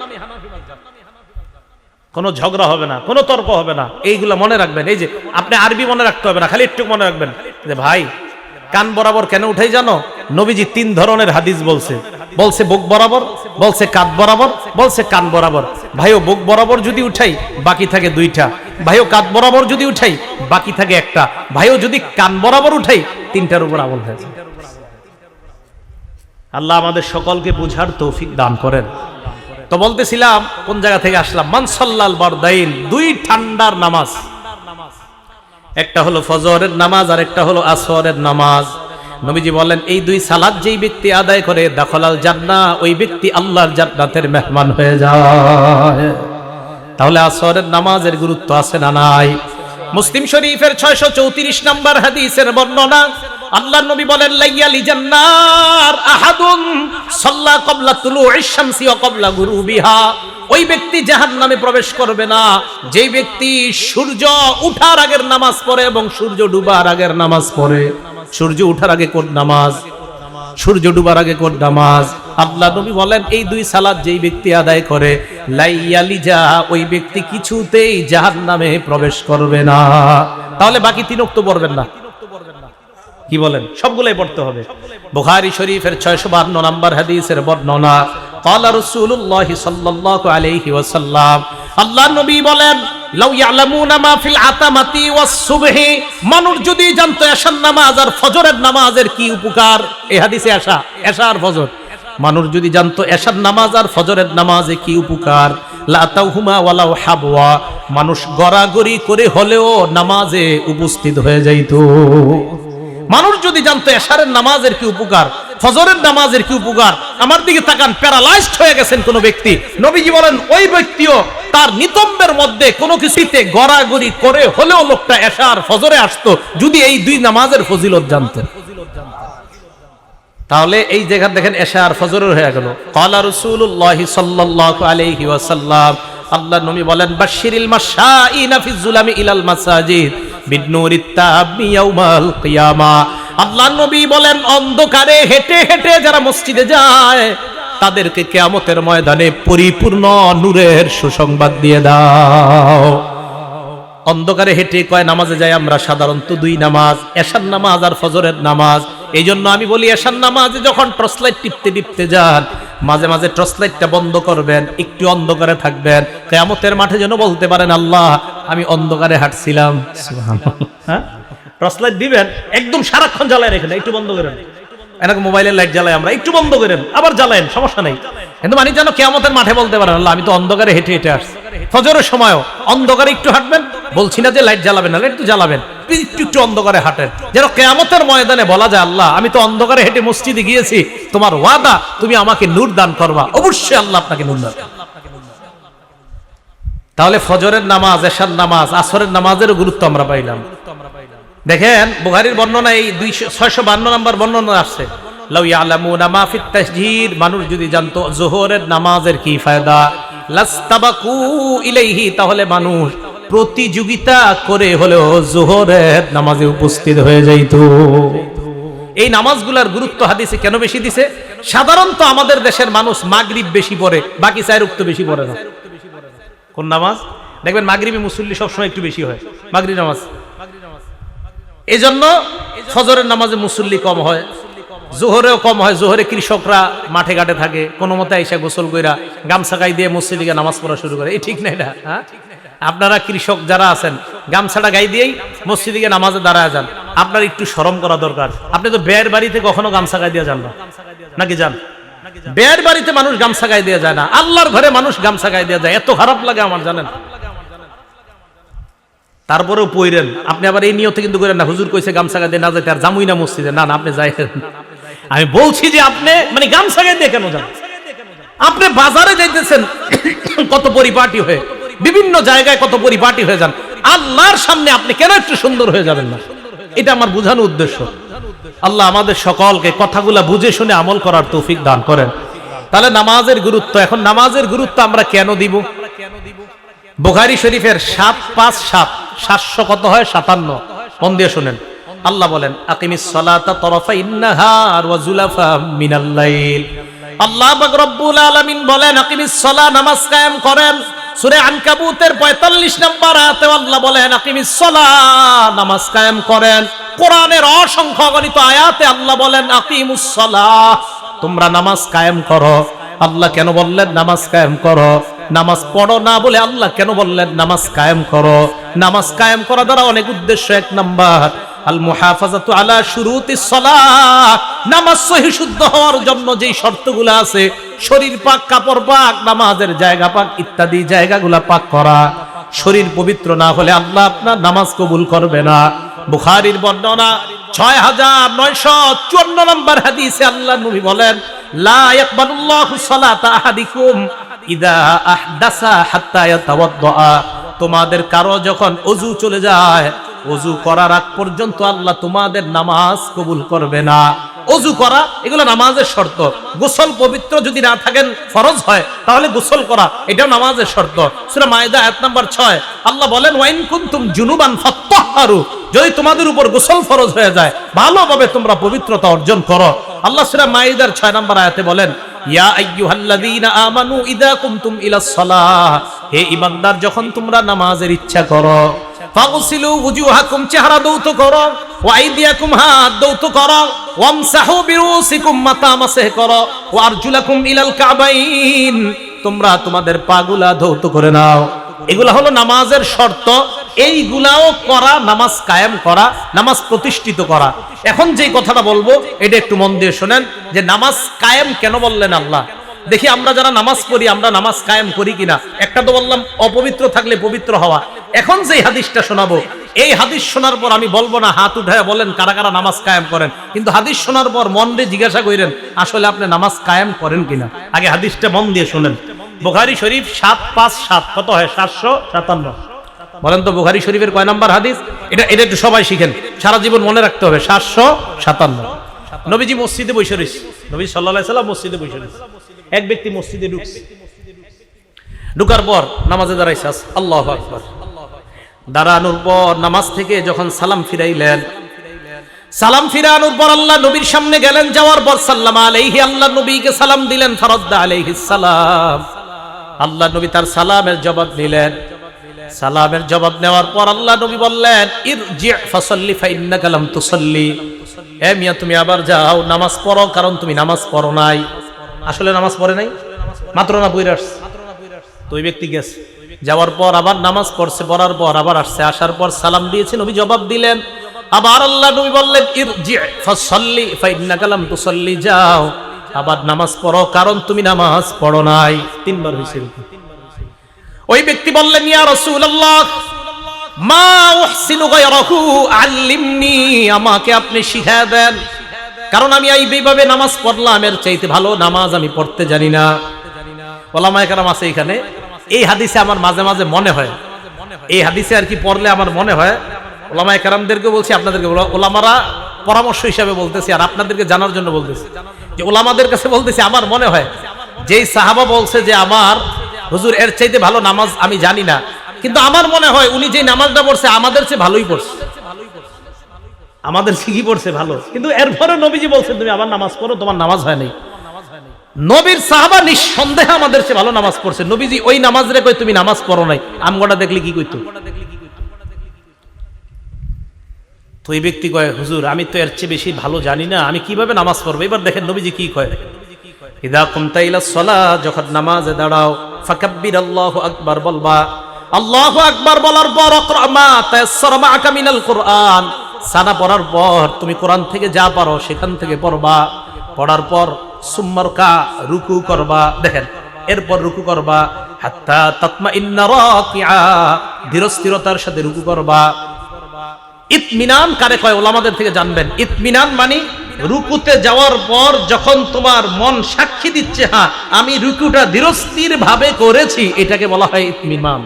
কোনো ঝগড়া হবে না, কোনো তর্ক হবে না। এইগুলো মনে রাখবেন। এই যে আপনি আরবি মনে রাখতে হবে না, খালি একটু মনে রাখবেন যে ভাই কান বরাবর কেন উঠাই জানো? নবীজি 3 ধরনের হাদিস বলছে। বলছে বুক বরাবর, বলছে কাঁধ বরাবর, বলছে কান বরাবর। ভাইও বুক বরাবর যদি উঠাই বাকি থাকে 2টা, ভাইও কাঁধ বরাবর যদি উঠাই বাকি থাকে 1টা, ভাইও যদি কান বরাবর উঠাই 3টার উপর আমল হয়েছে। আল্লাহ আমাদের সকলকে বুঝার তৌফিক দান করেন। তো বলতেছিলাম কোন জায়গা থেকে আসলাম, মান সাল্লাল বারদাইন, 2 ঠান্ডার নামাজ, একটা হলো ফজরের নামাজ আর একটা হলো আসরের নামাজ। নবীজি বলেন এই 2 সালাত যেই ব্যক্তি আদায় করে দাখালাল জান্নাহ, ওই ব্যক্তি আল্লাহর জান্নাতের মেহমান হয়ে যায়। তাহলে আসরের নামাজের গুরুত্ব আছে না নাই? মুসলিম শরীফের 634 নম্বর হাদিসের বর্ণনা, আল্লাহর নবী বলেন লাইয়ালি জান্নার আহাদুন সাল্লা ক্বাবলা তুলুইশ শামসি ওয়া ক্বাবলা গুরুবিহা। ওই ব্যক্তি জাহান্নামে প্রবেশ করবে না যেই ব্যক্তি সূর্য ওঠার আগের নামাজ পড়ে এবং সূর্য ডুবার আগের নামাজ পড়ে। সূর্য ওঠার আগে কোন নামাজ, সূর্য ডুবার আগে কোন নামাজ? আল্লাহ নবী বলেন এই 2 সালাত যেই ব্যক্তি আদায় করে লাইয়ালিজা, ওই ব্যক্তি কিছুতেই জাহান্নামে প্রবেশ করবে না। তাহলে বাকি 3 ওয়াক্ত পড়বেন না, কি বলেন? সবগুলাই পড়তে হবে। বুখারী শরীফের 652 নম্বর হাদিসের বর্ণনা, ক্বালা রাসূলুল্লাহ সাল্লাল্লাহু আলাইহি ওয়াসাল্লাম, আল্লাহর নবী বলেন লাউ ইয়ালামুনা মা ফিল আতামাতি ওয়াস সুবহি, মানুষ যদি জানতো এশার নামাজ আর ফজরের নামাজের কি উপকার। এই হাদিসে এশা আর ফজর, মানুষ যদি জানতো এশার নামাজ আর ফজরের নামাজে কি উপকার, লা তাউহুমা ওয়ালাউ হাবওয়া, মানুষ গড়াগড়ি করে হলেও নামাজে উপস্থিত হয়ে যাইতো। মানুষ যদি জানতো এশারের নামাজের কি উপকার, ফজরের নামাজের কি উপকার। আমার দিকে তাকান, প্যারালাইজড হয়ে গেছেন কোন ব্যক্তি, নবীজি বলেন ওই ব্যক্তিও তার নিতম্বের মধ্যে কোনো কিছুতে গড়াগড়ি করে হলেও লোকটা এশা আর ফজরে আসতো যদি এই 2 নামাজের ফজিলত জানতো। তাহলে এই জায়গা দেখেন এশা আর ফজরের হয়ে গেল। ক্বালা রাসূলুল্লাহ সাল্লাল্লাহু আলাইহি ওয়াসাল্লাম, আল্লাহর নবী বলেন বাশশিরিল মাশাইনা ফিজ জুলামি ইলাল মাসাজিদ বিনুরিত তাবি ইয়াউমাল কিয়ামা। আল্লাহর নবী বলেন অন্ধকারে হেঁটে হেঁটে যারা মসজিদে যায় তাদেরকে কিয়ামতের ময়দানে পরিপূর্ণ নূরের সুসংবাদ দিয়ে দাও। অন্ধকারে হেঁটে কয় নামাজে যাই আমরা সাধারণত 2 নামাজ, এশার নামাজ আর ফজরের নামাজ। এই জন্য আমি বলি এশার নামাজে যখন টর্চ লাইট টিপতে টিপতে যান মাঝে মাঝে টর্চ লাইটটা বন্ধ করবেন, একটু অন্ধকারে থাকবেন, কিয়ামতের মাঠে যেন বলতে পারেন আল্লাহ আমি অন্ধকারে হাঁটছিলাম। সুবহানাল্লাহ। হ্যাঁ, টর্চ লাইট দিবেন, একদম সারাক্ষণ জ্বালায় রেখেন, একটু বন্ধ করেন। এরকম মোবাইলের লাইট জ্বালাই আমরা, একটু বন্ধ করেন আবার জ্বালায়েন, সমস্যা নেই। কিন্তু মানে যেন কিয়ামতের মাঠে বলতে পারেন আল্লাহ আমি তো অন্ধকারে হেঁটে হেঁটে আসছি। ফজরের সময়ও অন্ধকারে একটু হাঁটবেন, বলছি না যে লাইট জ্বালাবেন না, লাইট তো জ্বালাবেন, একটু অন্ধকারে হাঁটেন, যেন কিয়ামতের ময়দানে বলা যায় আল্লাহ আমি তো অন্ধকারে হেঁটে মসজিদে গিয়েছি, তোমার ওয়াদা তুমি আমাকে নূর দান করবা। অবশ্যই আল্লাহ আপনাকে নূর দান। তাহলে ফজরের নামাজ, এশার নামাজ, আসরের নামাজেরও গুরুত্ব আমরা পাইলাম। দেখেন বুখারীর বর্ণনা এই 652 নম্বর বর্ণনা আসছে, লাউ ইয়ালামুনা মা ফিত তাসজির, মানুষ যদি জানতো যোহরের নামাজের কি ফায়দা, লাস্তাবাকু ইলাইহি, তাহলে মানুষ প্রতিযোগিতা করে হলেও যোহরের নামাজে উপস্থিত হয়ে যাইতো। এই নামাজগুলোর গুরুত্ব হাদিসে কেন বেশি দিছে? সাধারণত আমাদের দেশের মানুষ মাগরিব বেশি পড়ে, বাকি 4 ওয়াক্ত বেশি পড়ে না। কোন নামাজ? দেখবেন মাগরিবে মুসল্লি সবসময় একটু বেশি হয়, মাগরিব নামাজ। এই জন্য ফজরের নামাজে মুসল্লি কম হয়, জোহরেও কম হয়। জোহরে কৃষকরা মাঠে ঘাটে থাকে, কোনো মতে আইসা গোসল কইরা গামছা গাই দিয়ে মসজিদে গিয়ে নামাজ পড়া শুরু করে। এই ঠিক না এটা? হ্যাঁ, আপনারা কৃষক যারা আছেন গামছাটা গাই দিয়েই মসজিদে গিয়ে নামাজে দাঁড়ায় যান। আপনার একটু শরম করা দরকার। আপনি তো বেয়ের বাড়িতে কখনো গামছা গাই দিয়ে যান না, নাকি যান? বেয়ের বাড়িতে মানুষ গামছা গাই দিয়ে যায় না, আল্লাহর ঘরে মানুষ গামছা গাই দিয়ে যায়। এত খারাপ লাগে আমার, জানেন? তারপরেও পইরেন আপনি, আবার এই নিয়তে কিন্তু করেন না হুজুর কইছে গামছা গাই দিয়ে না যাইতে, আর জামুই না মসজিদে। না না, আপনি যাইতেন। আমি বলছি যে আপনি মানে গামছা গাই দিয়ে কেন যান? আপনি বাজারে যাইতেছেন কত পরিপাটি হয়ে, বিভিন্ন জায়গায় কত পরিপাটি হয়ে যান, আল্লাহর সামনে আপনি কেন একটু সুন্দর হয়ে যাবেন না? এটা আমার বোঝানোর উদ্দেশ্য। আল্লাহ আমাদের সকলকে কথাগুলা বুঝে শুনে আমল করার তৌফিক দান করেন। তাহলে নামাজের গুরুত্ব, এখন নামাজের গুরুত্ব আমরা কেন দিব? বুখারী শরীফের 757 700 কত হয় 57, মন দিয়ে শুনেন। আল্লাহ বলেন আকিমিস সালাতা তরফাইন নাহার ওয়া যুলাফা মিনাল লাইল। আল্লাহ পাক রব্বুল আলামিন বলেন আকিমিস সালাহ, নামাজ কায়েম করেন। সূরা আনকাবুতের 45 নম্বর আয়াতে আল্লাহ বলেন আকিমিস সালাহ, নামাজ কায়েম করেন। কোরআনের অসংখ্য অগণিত আয়াতে আল্লাহ বলেন আকিমুস সালাহ, তোমরা নামাজ কায়েম করো। আল্লাহ কেন বললেন নামাজ কায়েম করো? নামাজ পড়ো না বলে আল্লাহ কেন বললেন নামাজ কায়েম করো? নামাজ কায়েম করা দ্বারা অনেক উদ্দেশ্য। এক নাম্বার আল মুহাফাজাতু আলা শুরুতিস সালাহ, নামাজ সহিহ শুদ্ধ হওয়ার জন্য যেই শর্তগুলো আছে, শরীর পাক, কাপড় পাক, নামাজের জায়গা পাক ইত্যাদি জায়গাগুলো পাক করা। শরীর পবিত্র না হলে আল্লাহ আপনার নামাজ কবুল করবে না। বুখারীর বর্ণনা 6954 নম্বর হাদিসে আল্লাহ নবী বলেন লা ইয়াকবালুল্লাহু সালাতা আহাদিকুম ইদা আহদাসা হাত্তা ইয়াতাওয়াদ্দা। তোমাদের কারো যখন ওযু চলে যায়, ওযু করার আগ পর্যন্ত আল্লাহ তোমাদের নামাজ কবুল করবে না। ওযু করা এগুলো নামাজের শর্ত। গোসল পবিত্র যদি না থাকেন, ফরজ হয়, তাহলে গোসল করা এটাও নামাজের শর্ত। সূরা মায়েদা আয়াত নাম্বার 6 আল্লাহ বলেন ওয়াইন কুনতুম জুনুবান ফাত্তাহহারু, যদি তোমাদের উপর গোসল ফরজ হয়ে যায়, ভালোভাবে তোমরা পবিত্রতা অর্জন করো। আল্লাহ সূরা মায়েদার 6 নম্বর আয়াতে বলেন ইয়া আইয়ুহাল্লাযীনা আমানু ইযা কুমতুম ইলাস সালাহ, হে ঈমানদার যখন তোমরা নামাজের ইচ্ছা করো, ফাগসিলু ওয়ুজুহাকুম, চেহারা ধৌত করো, ওয়া আইদিয়াকুম, হাত ধৌত করো, ওয়ামসাহু বিরুসিকুম, মাথা মাসহ করো, ওয়া আরজুলাকুম ইলাল কাবাইন, তোমরা তোমাদের পাগুলা ধৌত করে নাও। এগুলা হলো নামাজের শর্ত। এইগুলাও করা নামাজ কায়েম করা, নামাজ প্রতিষ্ঠিত করা। এখন যেই কথাটা বলবো এটা একটু মন দিয়ে শোনেন, যে নামাজ কায়েম কেন বললেন আল্লাহ। দেখি আমরা যারা নামাজ পড়ি, আমরা নামাজ কায়েম করি কিনা। একটা তো বললাম অপবিত্র থাকলে পবিত্র হওয়া। এখন যেই হাদিসটা শোনাবো, এই হাদিস শোনার পর আমি বলবো না হাত উঠায় বলেন কারা কারা নামাজ কায়েম করেন, কিন্তু হাদিস শোনার পর মন দিয়ে জিজ্ঞাসা করেন আসলে আপনি নামাজ কায়েম করেন কিনা। আগে হাদিসটা মন দিয়ে শোনেন। বুখারী শরীফ 757 কত হয় 757। বলেন তো বুখারী শরীফের কয় নাম্বার হাদিস? এটা একটু সবাই শিখেন, সারা জীবন মনে রাখতে হবে। 757। নবীজি মসজিদে বসে রয়েছে, নবী সাল্লাল্লাহু আলাইহি সাল্লাম মসজিদে বসে রয়েছে। এক ব্যক্তি মসজিদে ঢুকছে, ঢুকার পর নামাজে দাঁড়াইছে, আল্লাহু আকবার। দাঁড়ানোর পর নামাজ থেকে যখন সালাম ফিরাইলেন, সালাম ফিরানোর পর আল্লাহ নবীর সামনে গেলেন, যাওয়ার পর সাল্লাম আলাইহি, আল্লাহ নবীকে সালাম দিলেন, ফারাদ্দা আলাইহিস সালাম, আল্লাহ নবী তার সালামের জবাব নিলেন। সালামের জবাব নেওয়ার পর আল্লাহ নবী বললেন ইরজি ফাসাল্লি ফাইন্নাকা লাম তুসাল্লি, এ মিয়া তুমি আবার যাও নামাজ পড়ো, কারণ তুমি নামাজ পড়ো নাই। আসলে নামাজ পড়ে নাই, মাত্র না পড়ে আসছে। তো ওই ব্যক্তি গেছে, যাওয়ার পর আবার নামাজ পড়ছে, পড়ার পর আবার আসছে, আসার পর সালাম দিয়েছে, নবী জবাব দিলেন। আবার আল্লাহ নবী বললেন ইরজি ফাসাল্লি ফাইন্নাকা লাম তুসাল্লি, যাও আবার নামাজ পড়ো, কারণ তুমি নামাজ পড়ো নাই। তিনবার হয়েছে। ওই ব্যক্তি বললেন ইয়া রাসূলুল্লাহ মা উহসিনু গায়রাহু আল্লিমনি, আমাকে আপনি শিখিয়ে দেন, কারণ আমি এইভাবে নামাজ পড়লাম, এর চাইতে ভালো নামাজ আমি পড়তে জানি না। ওলামায়ে কেরাম আছে এখানে, এই হাদিসে আমার মাঝে মাঝে মনে হয়, এই হাদিসে আর কি পড়লে আমার মনে হয়, ওলামায়ে কেরামদেরকে বলছি, আপনাদেরকে ওলামারা পরামর্শ হিসাবে বলতেছি আর আপনাদেরকে জানার জন্য বলতেছি, যে ওলামাদের কাছে বলতেছি, আমার মনে হয় যেই সাহাবা বলছে যে আমার হুজুর এর চাইতে ভালো নামাজ আমি জানি না, কিন্তু আমার মনে হয় উনি যে নামাজটা পড়ছে আমাদের চেয়ে ভালোই পড়ছে, আমাদের ঠিকই পড়ছে ভালো, কিন্তু এরপরে নবীজি বলছেন তুমি আবার নামাজ পড়ো, তোমার নামাজ হয় নাই। নবীর সাহাবা নিঃসন্দেহে আমাদের চেয়ে ভালো নামাজ পড়ছে। নবীজি ওই নামাজ রে কই তুমি নামাজ পড়ো নাই, আমগোটা দেখলে কি কইতো? তো এই ব্যক্তি কয় হুজুর আমি তো এর চেয়ে বেশি ভালো জানি না, আমি কিভাবে নামাজ পড়বো? এবার দেখেন নবীজি কি কয়, ইদা কুমতা ইলাস সালাহ, যখন নামাজে দাঁড়াও, ফাকাব্বির আল্লাহু আকবার বলবা, আল্লাহু আকবার বলার পর ইকরা মা তায়াসসারা মাআকা মিনাল কুরআন, সানা পড়ার পর তুমি কোরআন থেকে যা পারো সেখান থেকে পড়বা, পড়ার পর সুম্মারকা, রুকু করবা, দেখেন এরপর রুকু করবা, হাত্তা তাতমাইন্না রাকিআ, ধীরস্থিরতার সাথে রুকু করবা। ইতমিনান কারে কয় ওলামাদের থেকে জানবেন। ইতমিনান মানে রুকুতে যাওয়ার পর যখন তোমার মন সাক্ষী দিচ্ছে হ্যাঁ আমি রুকুটা ধীরস্থির ভাবে করেছি, এটাকে বলা হয় ইতমিনান।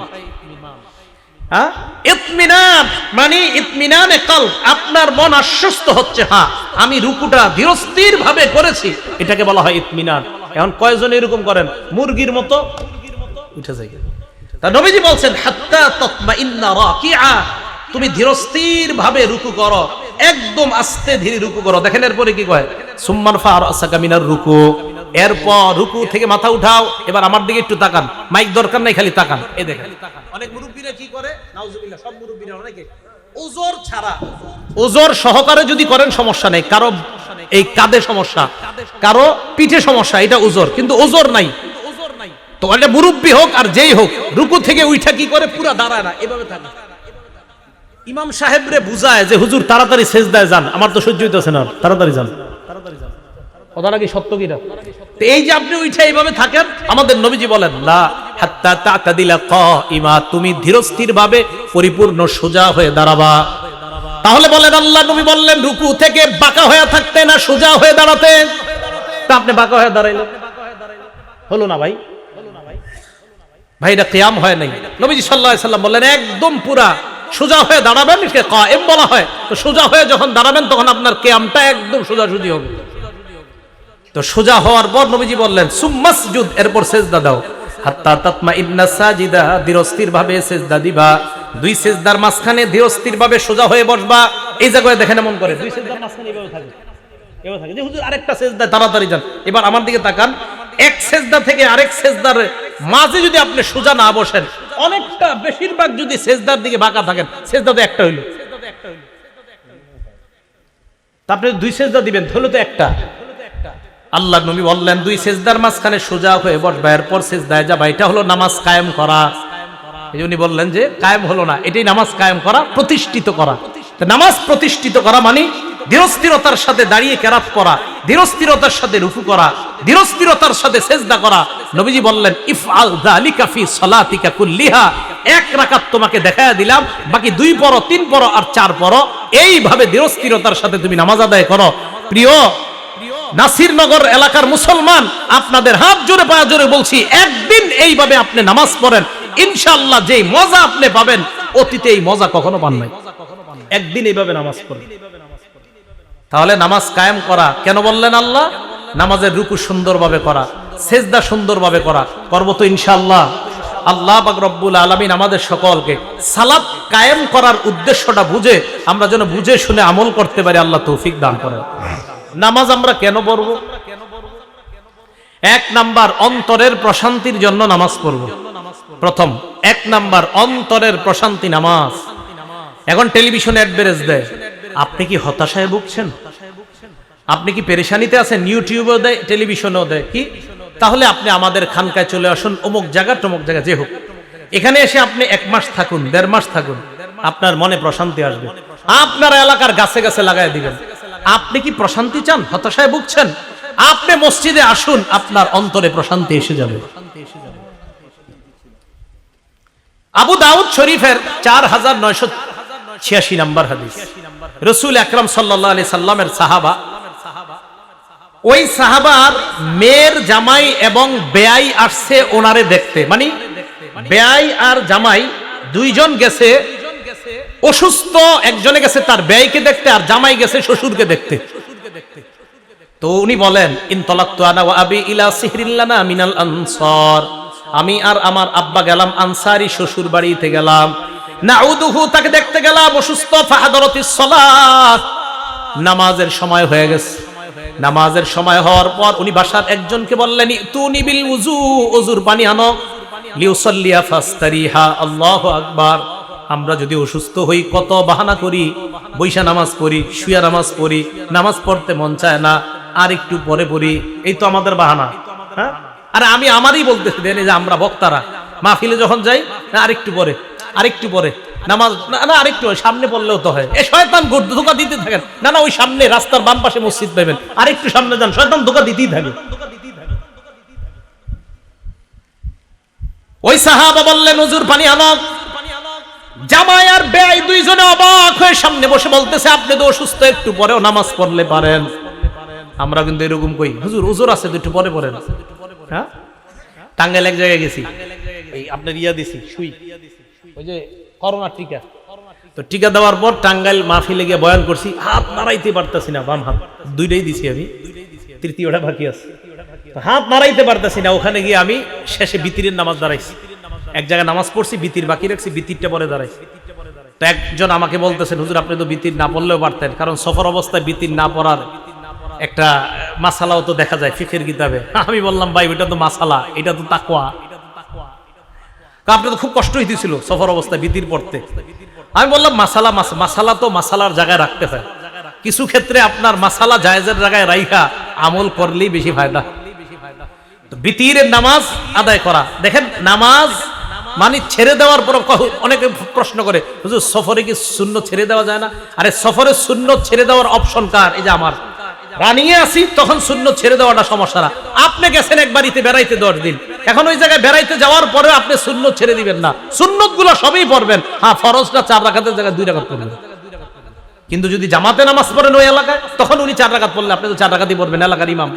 হ্যাঁ, ইতমিনান মানে ইতমিনানে কলব, আপনার মন আশ্বস্ত হচ্ছে হ্যাঁ আমি রুকুটা ধীরস্থির ভাবে করেছি, এটাকে বলা হয় ইতমিনান। এখন কয়জন এরকম করেন মুরগির মতো উঠে যায়। তা নবীজি বলছেন হাত্তা তাতমাইন্না রাকিআ, তুমি ধীরস্থির ভাবে রুকু করো, একদম আস্তে ধীরে রুকু করো। দেখেন এরপরে কি কয়, সুম্মান ফারাসাকা মিনার রুকু, এরপর রুকু থেকে মাথা উঠাও। এবার আমার দিকে একটু তাকান, মাইক দরকার নাই, খালি তাকান। এই দেখেন অনেক মুরব্বিরা কি করে, নাউজুবিল্লাহ, সব মুরব্বিরা অনেকে ওজর ছাড়া, ওজর সহকারে যদি করেন সমস্যা নেই, কারো এই কাঁধে সমস্যা, কারো পিঠে সমস্যা, এটা ওজর, কিন্তু ওজর নাই। তো এটা মুরব্বি হোক আর যেই হোক, রুকু থেকে উঠা কি করে, পুরা দাঁড়ায় না, এভাবে থাকে। ইমাম সাহেবরে বুঝায় যে হুজুর তাড়াতাড়ি সেজদায় যান, আমার তো সহ্য হইতেছে না, তাড়াতাড়ি যান। কথাটা কি সত্য কিনা? তো এই যে আপনি উঠে এইভাবে থাকেন, আমাদের নবীজি বলেন লা হাত্তা তাতাদিলা কাইমা, তুমি ধীরস্থির ভাবে পরিপূর্ণ সোজা হয়ে দাঁড়াবা। তাহলে বলেন আল্লাহ নবী বললেন রুকু থেকে বাঁকা হয়ে থাকতে না সোজা হয়ে দাঁড়াতে? তা আপনি বাঁকা হয়ে দাঁড়াইলেন, হলো না ভাই? ভাই এটা কিয়াম হয় নাই। নবীজি সাল্লাল্লাহু আলাইহি সাল্লাম বললেন একদম পুরা সোজা হয়ে দাঁড়াবেন, একে কায়েম বলা হয়। তো সোজা হয়ে যখন দাঁড়াবেন তখন আপনার কিয়ামটা একদম সোজাসুজি হবে। তো সোজা হওয়ার পর নবীজি বললেন সুম্মাসজুদ, এরপর সিজদা দাও। হাত্তা তাতমাইন্না সাজিদা, ধীরস্থির ভাবে সিজদা দিবা। দুই সিজদার মাঝখানে ধীরস্থির ভাবে সোজা হয়ে বসবা। এই জায়গায় দেখেন এমন করে দুই সিজদার মাঝখানে এইভাবে থাকে, এভাবে থাকে যে হুজুর আরেকটা সিজদা তাড়াতাড়ি যান। এবার আমার দিকে তাকান, এক সিজদা থেকে আরেক সিজদার মাঝে যদি আপনি সোজা না বসেন, অনেকটা বেশিরভাগ যদি সিজদার দিকে বাঁকা থাকেন, সিজদা তো একটা হইল, তা আপনি দুই সিজদা দিবেন, হলো তো একটা। আল্লাহ নবী বললেন দুই সিজদার মাঝখানে সোজা হয়ে বসবা, এরপর সিজদায় যাবা। এটা হলো নামাজ কায়েম করা। এই উনি বললেন যে কায়েম হলো না, এটাই নামাজ কায়েম করা, প্রতিষ্ঠিত করা। নামাজ প্রতিষ্ঠিত করা মানে ধীরস্থিরতার সাথে দাঁড়িয়ে কেরাত করা, ধীরস্থিরতার সাথে রুকু করা, ধীরস্থিরতার সাথে সিজদা করা। নবীজি বললেন ইফআল যালিকা ফি সালাতিকা কুল্লিহা, এক রাকাত তোমাকে দেখায়া দিলাম, বাকি দুই পড়ো, তিন পড়ো আর চার পড়ো, এইভাবে ধীরস্থিরতার সাথে তুমি নামাজ আদায় করো। প্রিয় নাসিরনগর এলাকার মুসলমান, আপনাদের হাত জোরে পা জোরে বলছি, একদিন এইভাবে আপনি নামাজ পড়েন, ইনশাআল্লাহ যেই মজা আপনি পাবেন, অতীতে এই মজা কখনো পান নাই। একদিন এইভাবে নামাজ পড়েন। তাহলে নামাজ কায়েম করা কেন বললেন আল্লাহ? নামাজের রুকু সুন্দরভাবে করা, সেজদা সুন্দরভাবে করা, করব তো ইনশাআল্লাহ। আল্লাহ পাক রব্বুল আলামিন আমাদের সকলকে সালাত কায়েম করার উদ্দেশ্যটা বুঝে আমরা যেন বুঝে শুনে আমল করতে পারি, আল্লাহ তৌফিক দান করেন। নামাজ আমরা কেন পড়ব? এক নাম্বার, অন্তরের প্রশান্তির জন্য নামাজ পড়ব। প্রথম, এক নাম্বার অন্তরের প্রশান্তি নামাজ। এখন টেলিভিশনে অ্যাডভার্টাইজ দেয়, আপনি কি হতাশায় ভুগছেন? আপনি কি পেরেশানিতে আছেন? ইউটিউবেও দেয়, টেলিভিশনেও দেয়। কি? তাহলে আপনি আমাদের খানকায় চলে আসুন, অমুক জায়গা টমুক জায়গা যে হোক, এখানে এসে আপনি 1 মাস থাকুন, 1.5 মাস থাকুন, আপনার মনে প্রশান্তি আসবে। আপনার এলাকার গাছে গাছে লাগাই দিবেন। আপনি কি প্রশান্তি চান? হতাশায় ভুগছেন? আপনি মসজিদে আসুন, আপনার অন্তরে প্রশান্তি এসে যাবে। আবু দাউদ শরীফের 4986 নম্বর হাদিস, রাসূল আকরাম সাল্লাল্লাহু আলাইহি সাল্লামের সাহাবা, ওই সাহাবার মেয়ের জামাই এবং বেয়াই আসছে ওনারে দেখতে। মানে বেয়াই আর জামাই দুইজন গেছে, অসুস্থ একজনে গেছে তার বেয়াইকে দেখতে, আর জামাই গেছে শ্বশুরকে দেখতে। তো উনি বলেন ইনতালাক্তু আনা ওয়া আবি ইলা সিহরিল্লানা মিনাল আনসার, আমি আর আমার আব্বা গেলাম আনসারি শ্বশুর বাড়িতে গেলাম। নাউদুহু, তাকে দেখতে গেলাম অসুস্থ। ফাহাদারাতিস সালাত, নামাজের সময় হয়ে গেছে। নামাজের সময় হওয়ার পর উনি বাসার একজনকে বললেন ইতুনি বিল উযু, ওযুর পানি আনো। লিউসাল্লিয়া ফাস্তারিহা, আল্লাহু আকবার। আমরা যদি অসুস্থ হই কত বাহানা করি, বৈশা নামাজ পড়ি, শুয়া নামাজ পড়ি, নামাজ পড়তে মন চায় না, আর একটু পরে পড়ি, এই তো আমাদের বাহানা। হ্যাঁ, আরে আমি আমারই বলতেছি দেন, যে আমরা বক্তারা মাহফিলে যখন যাই, আরেকটু পরে, আরেকটু পরে নামাজ, না আরেকটু সামনে পড়লেও তো হয়। এ শয়তান ধোঁকা দিতে থাকেন। না ওই সামনে রাস্তার বাম পাশে মসজিদ পাবেন, আরেকটু সামনে যান, শয়তান ধোঁকা দিতেই থাকে। ওই সাহাবা বললেন হুজুর পানি আনো। জামাই আর বেয়াই দুইজনে অবাক হয়ে সামনে বসে বলতেছে আপনি তো অসুস্থ, একটু পরেও নামাজ পড়লে পারেন। আমরা কিন্তু এরকম কই, হুজুর ওজোর আছে, একটু পরে পড়েন। হ্যাঁ, টাঙ্গাইল এক জায়গায় গেছি, এই আপনার ইয়া দিছি সুই, ওই যে করোনা টিকা, তো টিকা দেওয়ার পর টাঙ্গাইল মাহফিলে গিয়ে বয়ান করছি, হাত নাড়াইতে পারতাছি না, বাম হাত দুইটাই দিছি আমি, তৃতীয়টা বাকি আছে। হাত নাড়াইতে পারতেছি না, ওখানে গিয়ে আমি শেষে বিতিরের নামাজ দাঁড়াইছি। এক জায়গায় নামাজ পড়ছি, বিতির বাকি রাখছি, বিতিরটা পরে দাঁড়াইছি। তো একজন আমাকে বলতেছেন, হুজুর আপনি তো বিতির না পড়লেও পারতেন, কারণ সফর অবস্থায় বিতির না পড়ার একটা মাসালাও তো দেখা যায় ফিকহের কিতাবে। আমি বললাম ভাই ওইটা তো মাসালা, এটা তো তাকওয়া। আপনার তো খুব কষ্ট হইতেছিল সফর অবস্থায় বিতির পড়তে। আমি বললাম মাসালা তো মাসালার জায়গায় রাখতে হয়, কিছু ক্ষেত্রে আপনার মাসালা জায়েজের জায়গায় রাইখা আমল করলেই বেশি ফায়দা। বিতিরের নামাজ আদায় করা, দেখেন নামাজ মানে ছেড়ে দেওয়ার পর অনেকে প্রশ্ন করে হুজুর সফরে কি সুন্নত ছেড়ে দেওয়া যায় না? আরে সফরে সুন্নত ছেড়ে দেওয়ার অপশন কার? এই যে আমার রানিয়ে আসি তখন সুন্নত ছেড়ে দেওয়াটা সমস্যা না। আপনি গেছেন এক বাড়িতে বেড়াইতে 10 দিন, এখন ওই জায়গায় বেড়াইতে যাওয়ার পরে আপনি সুন্নত ছেড়ে দিবেন না, সুন্নত গুলো সবই পড়বেন। হ্যাঁ ফরজটা 4 রাকাতের জায়গায় 2 রাকাত পড়বেন। কিন্তু যদি জামাতে নামাজ পড়েন ওই এলাকায়, তখন উনি 4 রাকাত পড়লে আপনি তো 4 রাকাতই পড়বেন, এলাকার ইমাম।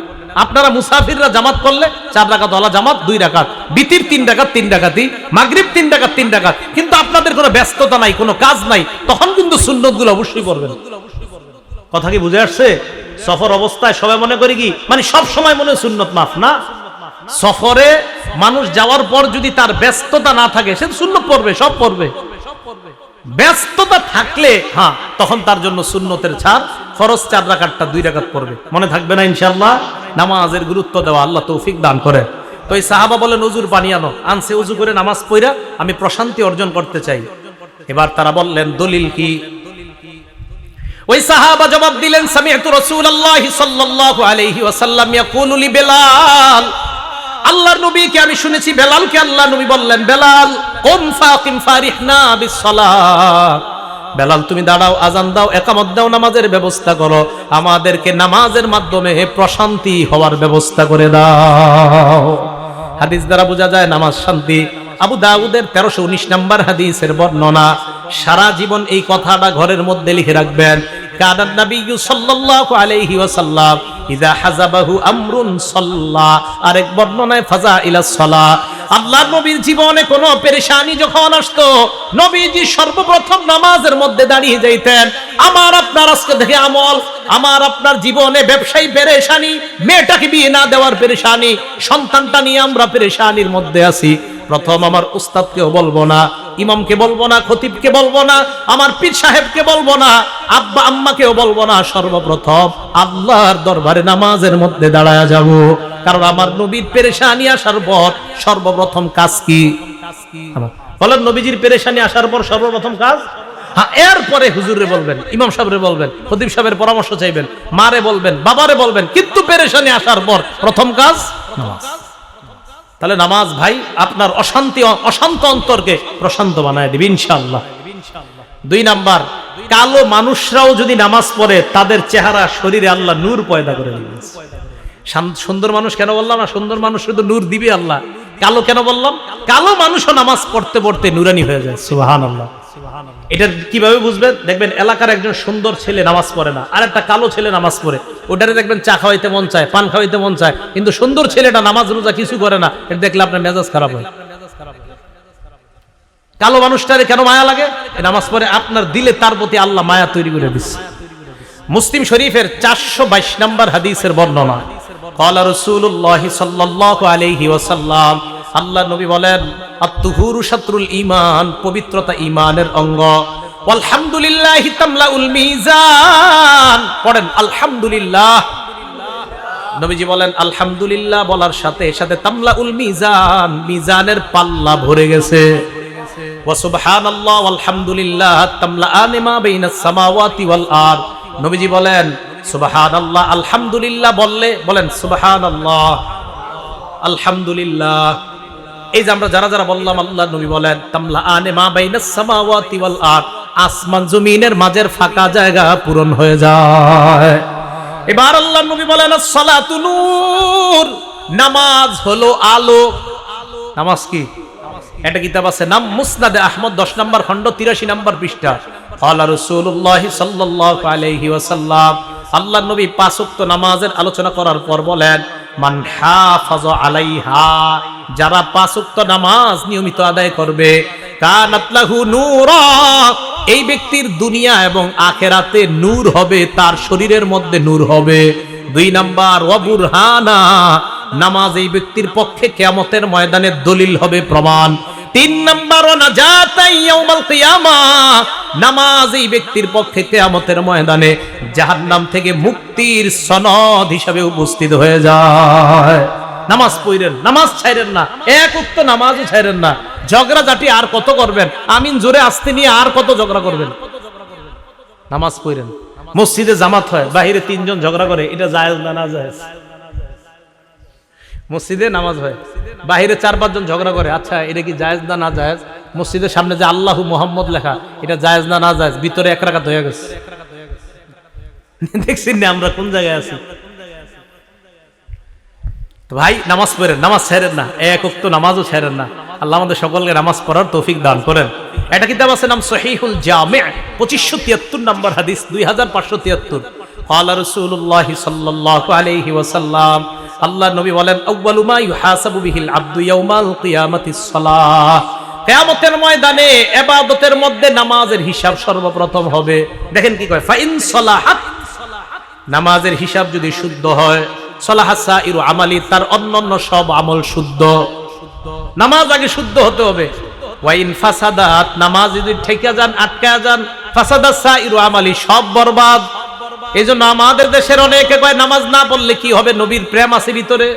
আপনারা মুসাফিররা জামাত করলে 4 রাকাত ওয়ালা জামাত 2 রাকাত, বিতির 3 রাকাত 3 রাকাতই, মাগরিব 3 রাকাত 3 রাকাত। কিন্তু আপনাদের কোনো ব্যস্ততা নাই, কোনো কাজ নাই, তখন কিন্তু সুন্নতগুলো অবশ্যই পড়বেন। কথা কি বুঝে আসছে? সফর অবস্থায় সবাই মনে করি কি মানে সব সময় মনে সুন্নত মাফ না। সফরে মানুষ যাওয়ার পর যদি তার ব্যস্ততা না থাকে সে সুন্নত পড়বে, সব পড়বে। ব্যস্ততা থাকলে হ্যাঁ তখন তার জন্য সুন্নতের ছাড়, ফরজ 4 রাকাতটা 2 রাকাত পড়বে। মনে থাকবে না ইনশাআল্লাহ? নামাজের গুরুত্ব দেওয়া, আল্লাহ তৌফিক দান করে। তো এই সাহাবা বলেন উজুর পানি আনো, আনছে, উজু করে নামাজ পড়া আমি প্রশান্তি অর্জন করতে চাই। এবার তারা বললেন দলিল কি? ওই সাহাবা জবাব দিলেন সামি'তু রাসূলুল্লাহ সাল্লাল্লাহু আলাইহি ওয়াসাল্লাম ইয়াকুলু লি বেলাল, আল্লাহর নবীকে আমি শুনেছি বেলালকে আল্লাহর নবী বললেন বেলাল কুম ফাকিম ফারিহনা বিসসালাহ, বেলাল তুমি দাঁড়াও, আজান দাও, ইকামত দাও, নামাজের ব্যবস্থা করো, আমাদেরকে নামাজের মাধ্যমে প্রশান্তি হওয়ার ব্যবস্থা করে দাও। হাদিস দ্বারা বোঝা যায় নামাজ শান্তি। আবু দাউদের 1319 নম্বর হাদিসের বর্ণনা। সারা জীবন এই কথাটা ঘরের মধ্যে লিখে রাখবেন। কানান নবিয়্যু সাল্লাল্লাহু আলাইহি ওয়াসাল্লাম ইযা হাযাবাহু আমরুন সাল্লা, আরেক বর্ণনায় ফাযাইলাস সালাহ। আল্লাহর নবীর জীবনে কোনো পেরেশানি যখন আসতো নবীজি সর্বপ্রথম নামাজের মধ্যে দাঁড়িয়ে যাইতেন। আমার আপনার আজকে দেখে আমল, আমার আপনার জীবনে ব্যবসায়ী পেরেশানি, মেয়েটাকে বিয়ে না দেওয়ার পেরেশানি, সন্তানটা নিয়ে আমরা পেরেশানির মধ্যে আছি। প্রথম আমার উস্তাদকেও বলবো না, ইমামকে বলবো না, খতিবকে বলবো না, আমার পীর সাহেবকে বলবো না, আব্বা আম্মাকেও বলবো না, সর্বপ্রথম আল্লাহর দরবারে নামাজের মধ্যে দাঁড়ায়া যাব। কারণ আমার নবীর পেরেশানি আসার পর সর্বপ্রথম কাজ কি? বলেন নবীজির পেরেশানি আসার পর সর্বপ্রথম কাজ? হ্যাঁ, এরপরে হুজুরে বলবেন, ইমাম সাহেবরে বলবেন, খতিব সাহেবের পরামর্শ চাইবেন, মারে বলবেন, বাবারে বলবেন, কিন্তু পেরেশানি আসার পর প্রথম কাজ নামাজ। তাহলে নামাজ ভাই আপনার অশান্ত অন্তরকে প্রশান্ত বানায় দিবে ইনশাআল্লাহ। 2 নাম্বার, কালো মানুষরাও যদি নামাজ পড়ে তাদের চেহারা শরীরে আল্লাহ নূর পয়দা করে দিবেন। সুন্দর মানুষ কেন বললাম না? সুন্দর মানুষ শুধু নূর দিবে আল্লাহ। কালো কেন বললাম? কালো মানুষও নামাজ পড়তে পড়তে নূরানি হয়ে যায়। সুবহানাল্লাহ। এটা কিভাবে বুঝবেন? দেখবেন এলাকার একজন সুন্দর ছেলে নামাজ পড়ে না, আর একটা কালো ছেলে নামাজ পড়ে, ওটারে দেখবেন চা খাওয়াইতে মন চায়, পান খাওয়াইতে মন চায়, কিন্তু সুন্দর ছেলেটা নামাজ রোজা কিছু করে না, এটা দেখলে আপনার মেজাজ খারাপ হয়। কালো মানুষটারে কেন মায়া লাগে? নামাজ পড়ে, আপনার দিলে তার প্রতি আল্লাহ মায়া তৈরি করে দিচ্ছে। মুসলিম শরীফের 422 নম্বর হাদিসের বর্ণনা। ক্বালা রাসূলুল্লাহ সাল্লাল্লাহু আলাইহি ওয়াসাল্লাম, আল্লাহ নবী বলেন আত-তুহুরু শাতরুল ঈমান, পবিত্রতা ঈমানের অঙ্গ। আলহামদুলিল্লাহি তামলাউল মিজান, পড়েন আলহামদুলিল্লাহ। নবীজি বলেন আলহামদুলিল্লাহ বলার সাথে সাথে তামলাউল মিজান, মিজানের পাল্লা ভরে গেছে। ওয়া সুবহানাল্লাহ ওয়াল হামদুলিল্লাহ তামলাআন মা বাইনাস সামাওয়াতি ওয়াল আরদ। নবীজি বলেন সুবহানাল্লাহ, আলহামদুলিল্লাহ বললে বলেন সুবহানাল্লাহ, আলহামদুলিল্লাহ। এই যে আমরা যারা যারা বললাম, আল্লাহ নবী বলেন তামলাআন মা বাইনাস সামাওয়াতি ওয়াল আরদ, আসমান জমিনের মাঝের ফাঁকা জায়গা পূরণ হয়ে যায়। এবার আল্লাহ নবী বলেন as-সালাতু নূর, নামাজ হলো আলো। নামাজ কি? একটা কিতাব আছে নাম মুসনাদে আহমদ 10 নম্বর খণ্ড 83 নম্বর পৃষ্ঠা। ক্বালা রাসূলুল্লাহ সাল্লাল্লাহু আলাইহি ওয়াসাল্লাম, আল্লাহর নবী 5 ওয়াক্ত নামাজের আলোচনা করার পর বলেন মান হাফাযা আলাইহা, যারা 5 ওয়াক্ত নামাজ নিয়মিত আদায় করবে, কানাত লাহু নূরা, এই ব্যক্তির দুনিয়া এবং আখিরাতে নূর হবে, তার শরীরের মধ্যে নূর হবে। 2 নাম্বার ওয়া বুরহানা, নামাজ এই ব্যক্তির পক্ষে কিয়ামতের ময়দানে দলিল হবে, প্রমাণ। 3 নাম্বার নাজাতাই ইয়াউমাল কিয়ামাহ, নামাজ এই ব্যক্তির পক্ষে কিয়ামতের ময়দানে জাহান্নাম থেকে মুক্তির সনদ হিসেবে উপস্থিত হয়ে যায়। নামাজ পড়েন, নামাজ ছাইরেন না, এক ওয়াক্ত নামাজও ছাইরেন না। ঝগড়া জাটি আর কত করবেন? আমিন জোরে আসতে নিয়ে আর কত ঝগড়া করবেন? নামাজ পড়েন। মসজিদে জামাত হয়, বাহিরে 3 জন ঝগড়া করে, এটা জায়েজ না না জায়েজ? মসজিদে নামাজ হয়, বাহিরে 4-5 জন ঝগড়া করে, আচ্ছা এটা কি জায়েজ না না জায়েজ? মসজিদের সামনে যে আল্লাহু মুহাম্মদ লেখা, এটা জায়েজ না না জায়েজ? ভিতরে 1 রাকাত হয়ে গেছে। দেখছেন না আমরা কোন জায়গায় আছি? তো ভাই নামাজ পড়েন, নামাজ ছাড়েন না, এক ওয়াক্ত নামাজও ছাড়েন না। আল্লাহ আমাদের সকলকে নামাজ পড়ার তৌফিক দান করেন। এটা কিতাব আছে নাম সহিহুল জামি', 2573 নম্বর হাদিস, 2573। ক্বালা রাসূলুল্লাহ সাল্লাল্লাহু আলাইহি ওয়াসাল্লাম, আল্লাহর নবী বলেন, আউয়ালু মা ইউহাসাবু বিহিল আবদু ইয়াউমাল কিয়ামাতিস সালাহ, কিয়ামতের ময়দানে ইবাদতের মধ্যে নামাজের হিসাব সর্বপ্রথম হবে। দেখেন কি কয়, ফাইন সালাহাত, নামাজের হিসাব যদি শুদ্ধ হয়, সালাহা সাইরু আমালি, তার অন্যান্য সব আমল শুদ্ধ। নামাজ আগে শুদ্ধ হতে হবে। ওয়াইন ফাসাদাত, নামাজ যদি ঠেকে যান, আটকে যান, ফাসাদাত সাইরু আমালি, সব বরবাদ। এইজন্য আমাদের দেশের অনেকে কয় নামাজ না পড়লে কি হবে? নবীর প্রেম আছে ভিতরে।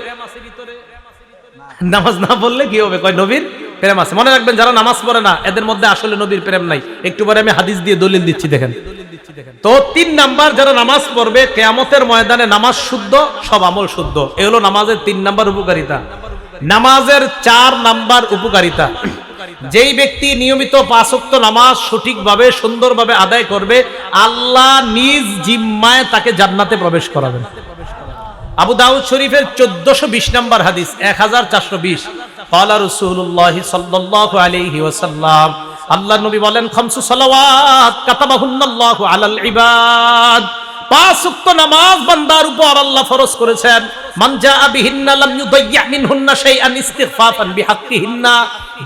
নামাজ না পড়লে কি হবে? কয় নবীর প্রেম আছে। মনে রাখবেন, যারা নামাজ পড়ে না এদের মধ্যে আসলে নবীর প্রেম নাই। একটু পরে আমি হাদিস দিয়ে দলিল দিচ্ছি, দেখেন। তো 3 নাম্বার, যারা নামাজ পড়বে কিয়ামতের ময়দানে নামাজ শুদ্ধ, সব আমল শুদ্ধ। এই হলো নামাজের 3 নাম্বার উপকারিতা। নামাজের 4 নাম্বার উপকারিতা, যেই ব্যক্তি নিয়মিত 5 ওয়াক্ত নামাজ সঠিকভাবে সুন্দরভাবে আদায় করবে, আল্লাহ নিজ জিম্মায় তাকে জান্নাতে প্রবেশ করাবেন। আবু দাউদ শরীফের 1420 নম্বর হাদিস, 1420। ক্বালা রাসূলুল্লাহ সাল্লাল্লাহু আলাইহি ওয়াসাল্লাম, আল্লাহর নবী বলেন, খামসু সালাওয়াত কাতাবাহুন্নাল্লাহু আলাল ইবাদ, 5 ওয়াক্ত নামাজ বান্দার উপর আল্লাহ ফরজ করেছেন। মান জাআ বিহিন্না লাম ইউদাইয়্যা মিনহুন্না শাইআন ইস্তিগফাফান বিহাক্কিহিন্না,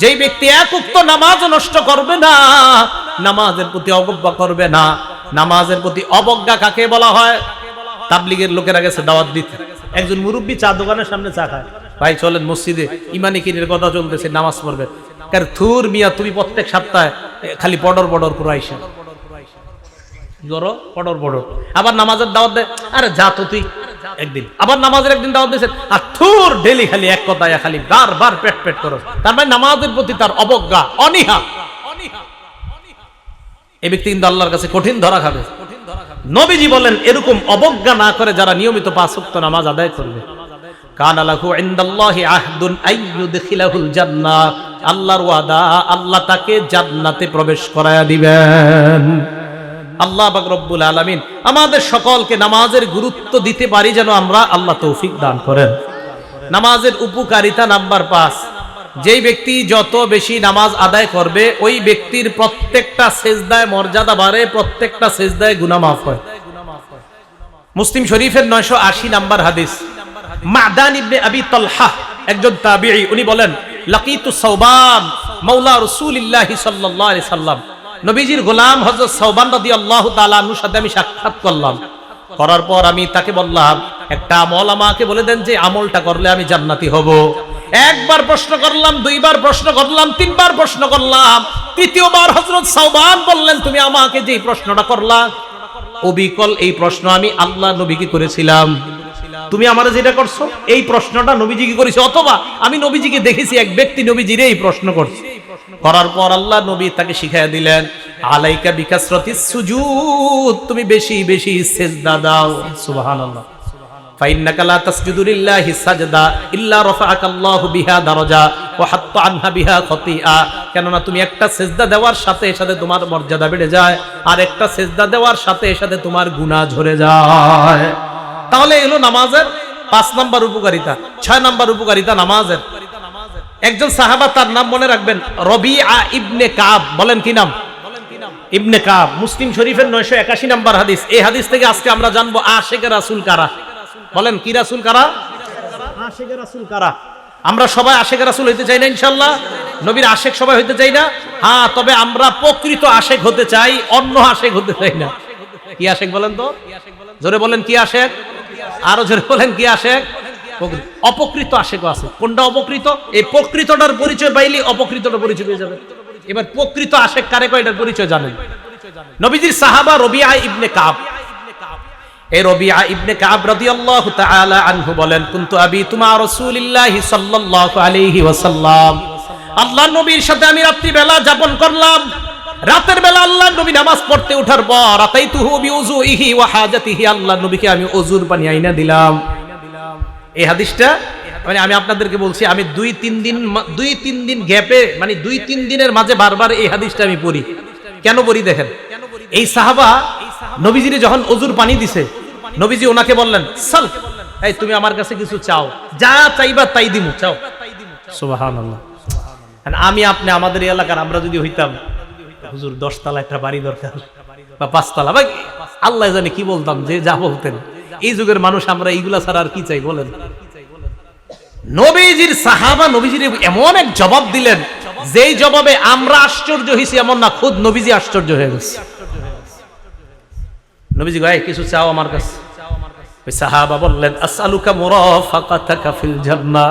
যেই ব্যক্তি 1 ওয়াক্ত নামাজ নষ্ট করবে না, নামাজের প্রতি অবজ্ঞা করবে না। নামাজের প্রতি অবজ্ঞা কাকে বলা হয়? তাবলীগের লোকেরা গেছে দাওয়াত দিতে, একজন মুরব্বী চা দোকানের সামনে চা খায়, ভাই চলেন মসজিদে, ইমানি কিনের কথা চলতেছে, নামাজ পড়বে। কার থুর মিয়া, তুমি প্রত্যেক সপ্তাহে খালি পডর পডর করে আইসা পডর পডর, আবার নামাজের দাওয়াত দেয়, আরে যা তো তুই একদিন, আবার নামাজের একদিন দাওয়াত দিয়েছে, আর থুর ডেলি খালি এক কথায় খালি বারবার পেট পেট করো। তার মানে নামাজের প্রতি তার অবজ্ঞা, অনীহা। এই ব্যক্তি কিন্তু আল্লাহর কাছে কঠিন ধরা খাবে। নবীজি বলেন, এরকম অবজ্ঞা না করে যারা নিয়মিত 5 ওয়াক্ত নামাজ আদায় করবে, কানা লাহু ইনদাল্লাহি আহদুন আইয়ুদখিলাহুল জান্নাহ, আল্লাহর ওয়াদা, আল্লাহ তাকে জান্নাতে প্রবেশ করায়া দিবেন। আল্লাহ পাক রব্বুল আলামিন আমাদের সকলকে নামাজের গুরুত্ব দিতে পারি যেন আমরা, আল্লাহ তৌফিক দান করেন। নামাজের উপকারিতা নাম্বার 5, যেই ব্যক্তি যত বেশি নামাজ আদায় করবে, ওই ব্যক্তির প্রত্যেকটা সেজদায় মর্যাদা বাড়ে, প্রত্যেকটা সেজদায় গুনাহ মাফ হয়। মুসলিম শরীফের 980 নাম্বার হাদিস, মাদান ইবনে আবি তালহা, একজন তাবিঈ, উনি বলেন, লাকিতু সাওবান মাওলা রাসূলিল্লাহি সাল্লাল্লাহু আলাইহি সাল্লাম, নবীজির গোলাম হযরত সাওবান রাদিয়াল্লাহু তাআলা আনহুর সাথে আমি সাক্ষাৎ করলাম। করার পর আমি তাকে বললাম, একটা আমল আমাকে বলে দেন যে আমলটা করলে আমি জান্নাতি হব। একবার প্রশ্ন করলাম, 2বার প্রশ্ন করলাম, 3বার প্রশ্ন করলাম, 3য়বার হযরত সাওবান বললেন, তুমি আমাকে যে প্রশ্নটা করলা, অবিকল এই প্রশ্ন আমি আল্লাহ নবীকে করেছিলাম। তুমি আমারে যেটা করছো, এই প্রশ্নটা নবীজিকে করেছে, অথবা আমি নবীজিকে দেখেছি এক ব্যক্তি নবীজিরে এই প্রশ্ন করছে। করার পর আল্লাহ নবী তাকে শিখাইয়া দিলেন, আলাইকা বিকাসরাতিস সুজুদ, তুমি বেশি বেশি সিজদা দাও। সুবহানাল্লাহ। ফাইন্নাকা লা তাসজুদু লিল্লাহি সাজদা ইল্লা রাফাআকাল্লাহু বিহা দারাজা ওয়া হাত্তা আনহা বিহা খতিআ, কেননা তুমি একটা সিজদা দেওয়ার সাথে সাথে তোমার মর্যাদা বেড়ে যায়, আর একটা সিজদা দেওয়ার সাথে সাথে তোমার গুনাহ ঝরে যায়। তাহলে এলো নামাজের 5 নাম্বার উপকারিতা। 6 নাম্বার উপকারিতা নামাজের, একজন সাহাবা, তার নাম মনে রাখবেন, রবিআ ইবনে কাব। বলেন কি নাম? ইবনে কাব। মুসলিম শরীফের 981 নাম্বার হাদিস। এই হাদিস থেকে আজকে আমরা জানবো আশিকে রাসূল কারা। বলেন কি রাসূল কারা? আশিকে রাসূল কারা? আমরা সবাই আশিকে রাসূল হইতে চাই না ইনশাআল্লাহ? নবীর আশিক সবাই হইতে চাই না? হ্যাঁ, তবে আমরা প্রকৃত আশিক হতে চাই, অন্য আশিক হতে চাই না। কি আশিক বলেন তো? জোরে বলেন কি আশিক? আরো জোরে বলেন কি আশিক? অপকৃত আশেকও আছে। কোনটা অপকৃত? এই প্রকৃতটার পরিচয় পাইলে অপকৃতটার পরিচয় পেয়ে যাবে। এবার প্রকৃত আশেক কারে কয় এটার পরিচয় জানেন? নবীজির সাহাবা রবিআ ইবনে কাব, এই রবিআ ইবনে কাব রাদিয়াল্লাহু তাআলা আনহু বলেন, কুনতু আবিতু মা রাসূলিল্লাহি সাল্লাল্লাহু আলাইহি ওয়াসাল্লাম, আল্লাহর নবীর সাথে আমি রাত্রি বেলা যাপন করলাম। রাতের বেলা আল্লাহর নবী নামাজ পড়তে ওঠার পর আতাইতুহু বিউযুইহি ওয়া হাজাতিহি, আল্লাহর নবীকে আমি ওযুর পানি আইনা দিলাম। এই হাদিসটা মানে আমি আপনাদেরকে বলছি, আমি 2-3 দিন গ্যাপে, মানে 2-3 দিনের মাঝে বারবার এই হাদিসটা আমি পড়ি। কেন পড়ি দেখেন, এই সাহাবা নবীজিরে যখন ওযুর পানি দিছে, নবীজি ওনাকে বললেন, সাল, এই তুমি আমার কাছে কিছু চাও, যা চাইবা তাই দিমু, চাও। সুবহানাল্লাহ। আমি আপনি আমাদের এই এলাকার আমরা যদি হইতাম, হুজুর 10 তলা একটা বাড়ি দরকার বা 5 তলা, ভাই আল্লাহ জানে কি বলতাম, যে যা বলতেন। এই যুগের মানুষ আমরা এইগুলা ছাড়া আর কি চাই বলেন? নবীজির সাহাবা নবীজির এমন এক জবাব দিলেন, যেই জবাবে আমরা আশ্চর্য হইছি এমন না, খুদ নবীজি আশ্চর্য হয়ে গেছে। নবীজি কয়, কিছু চাও আমার কাছে? ওই সাহাবা বললেন, আসআলুকা মুরাফাকাতাকা ফিল জান্নাহ,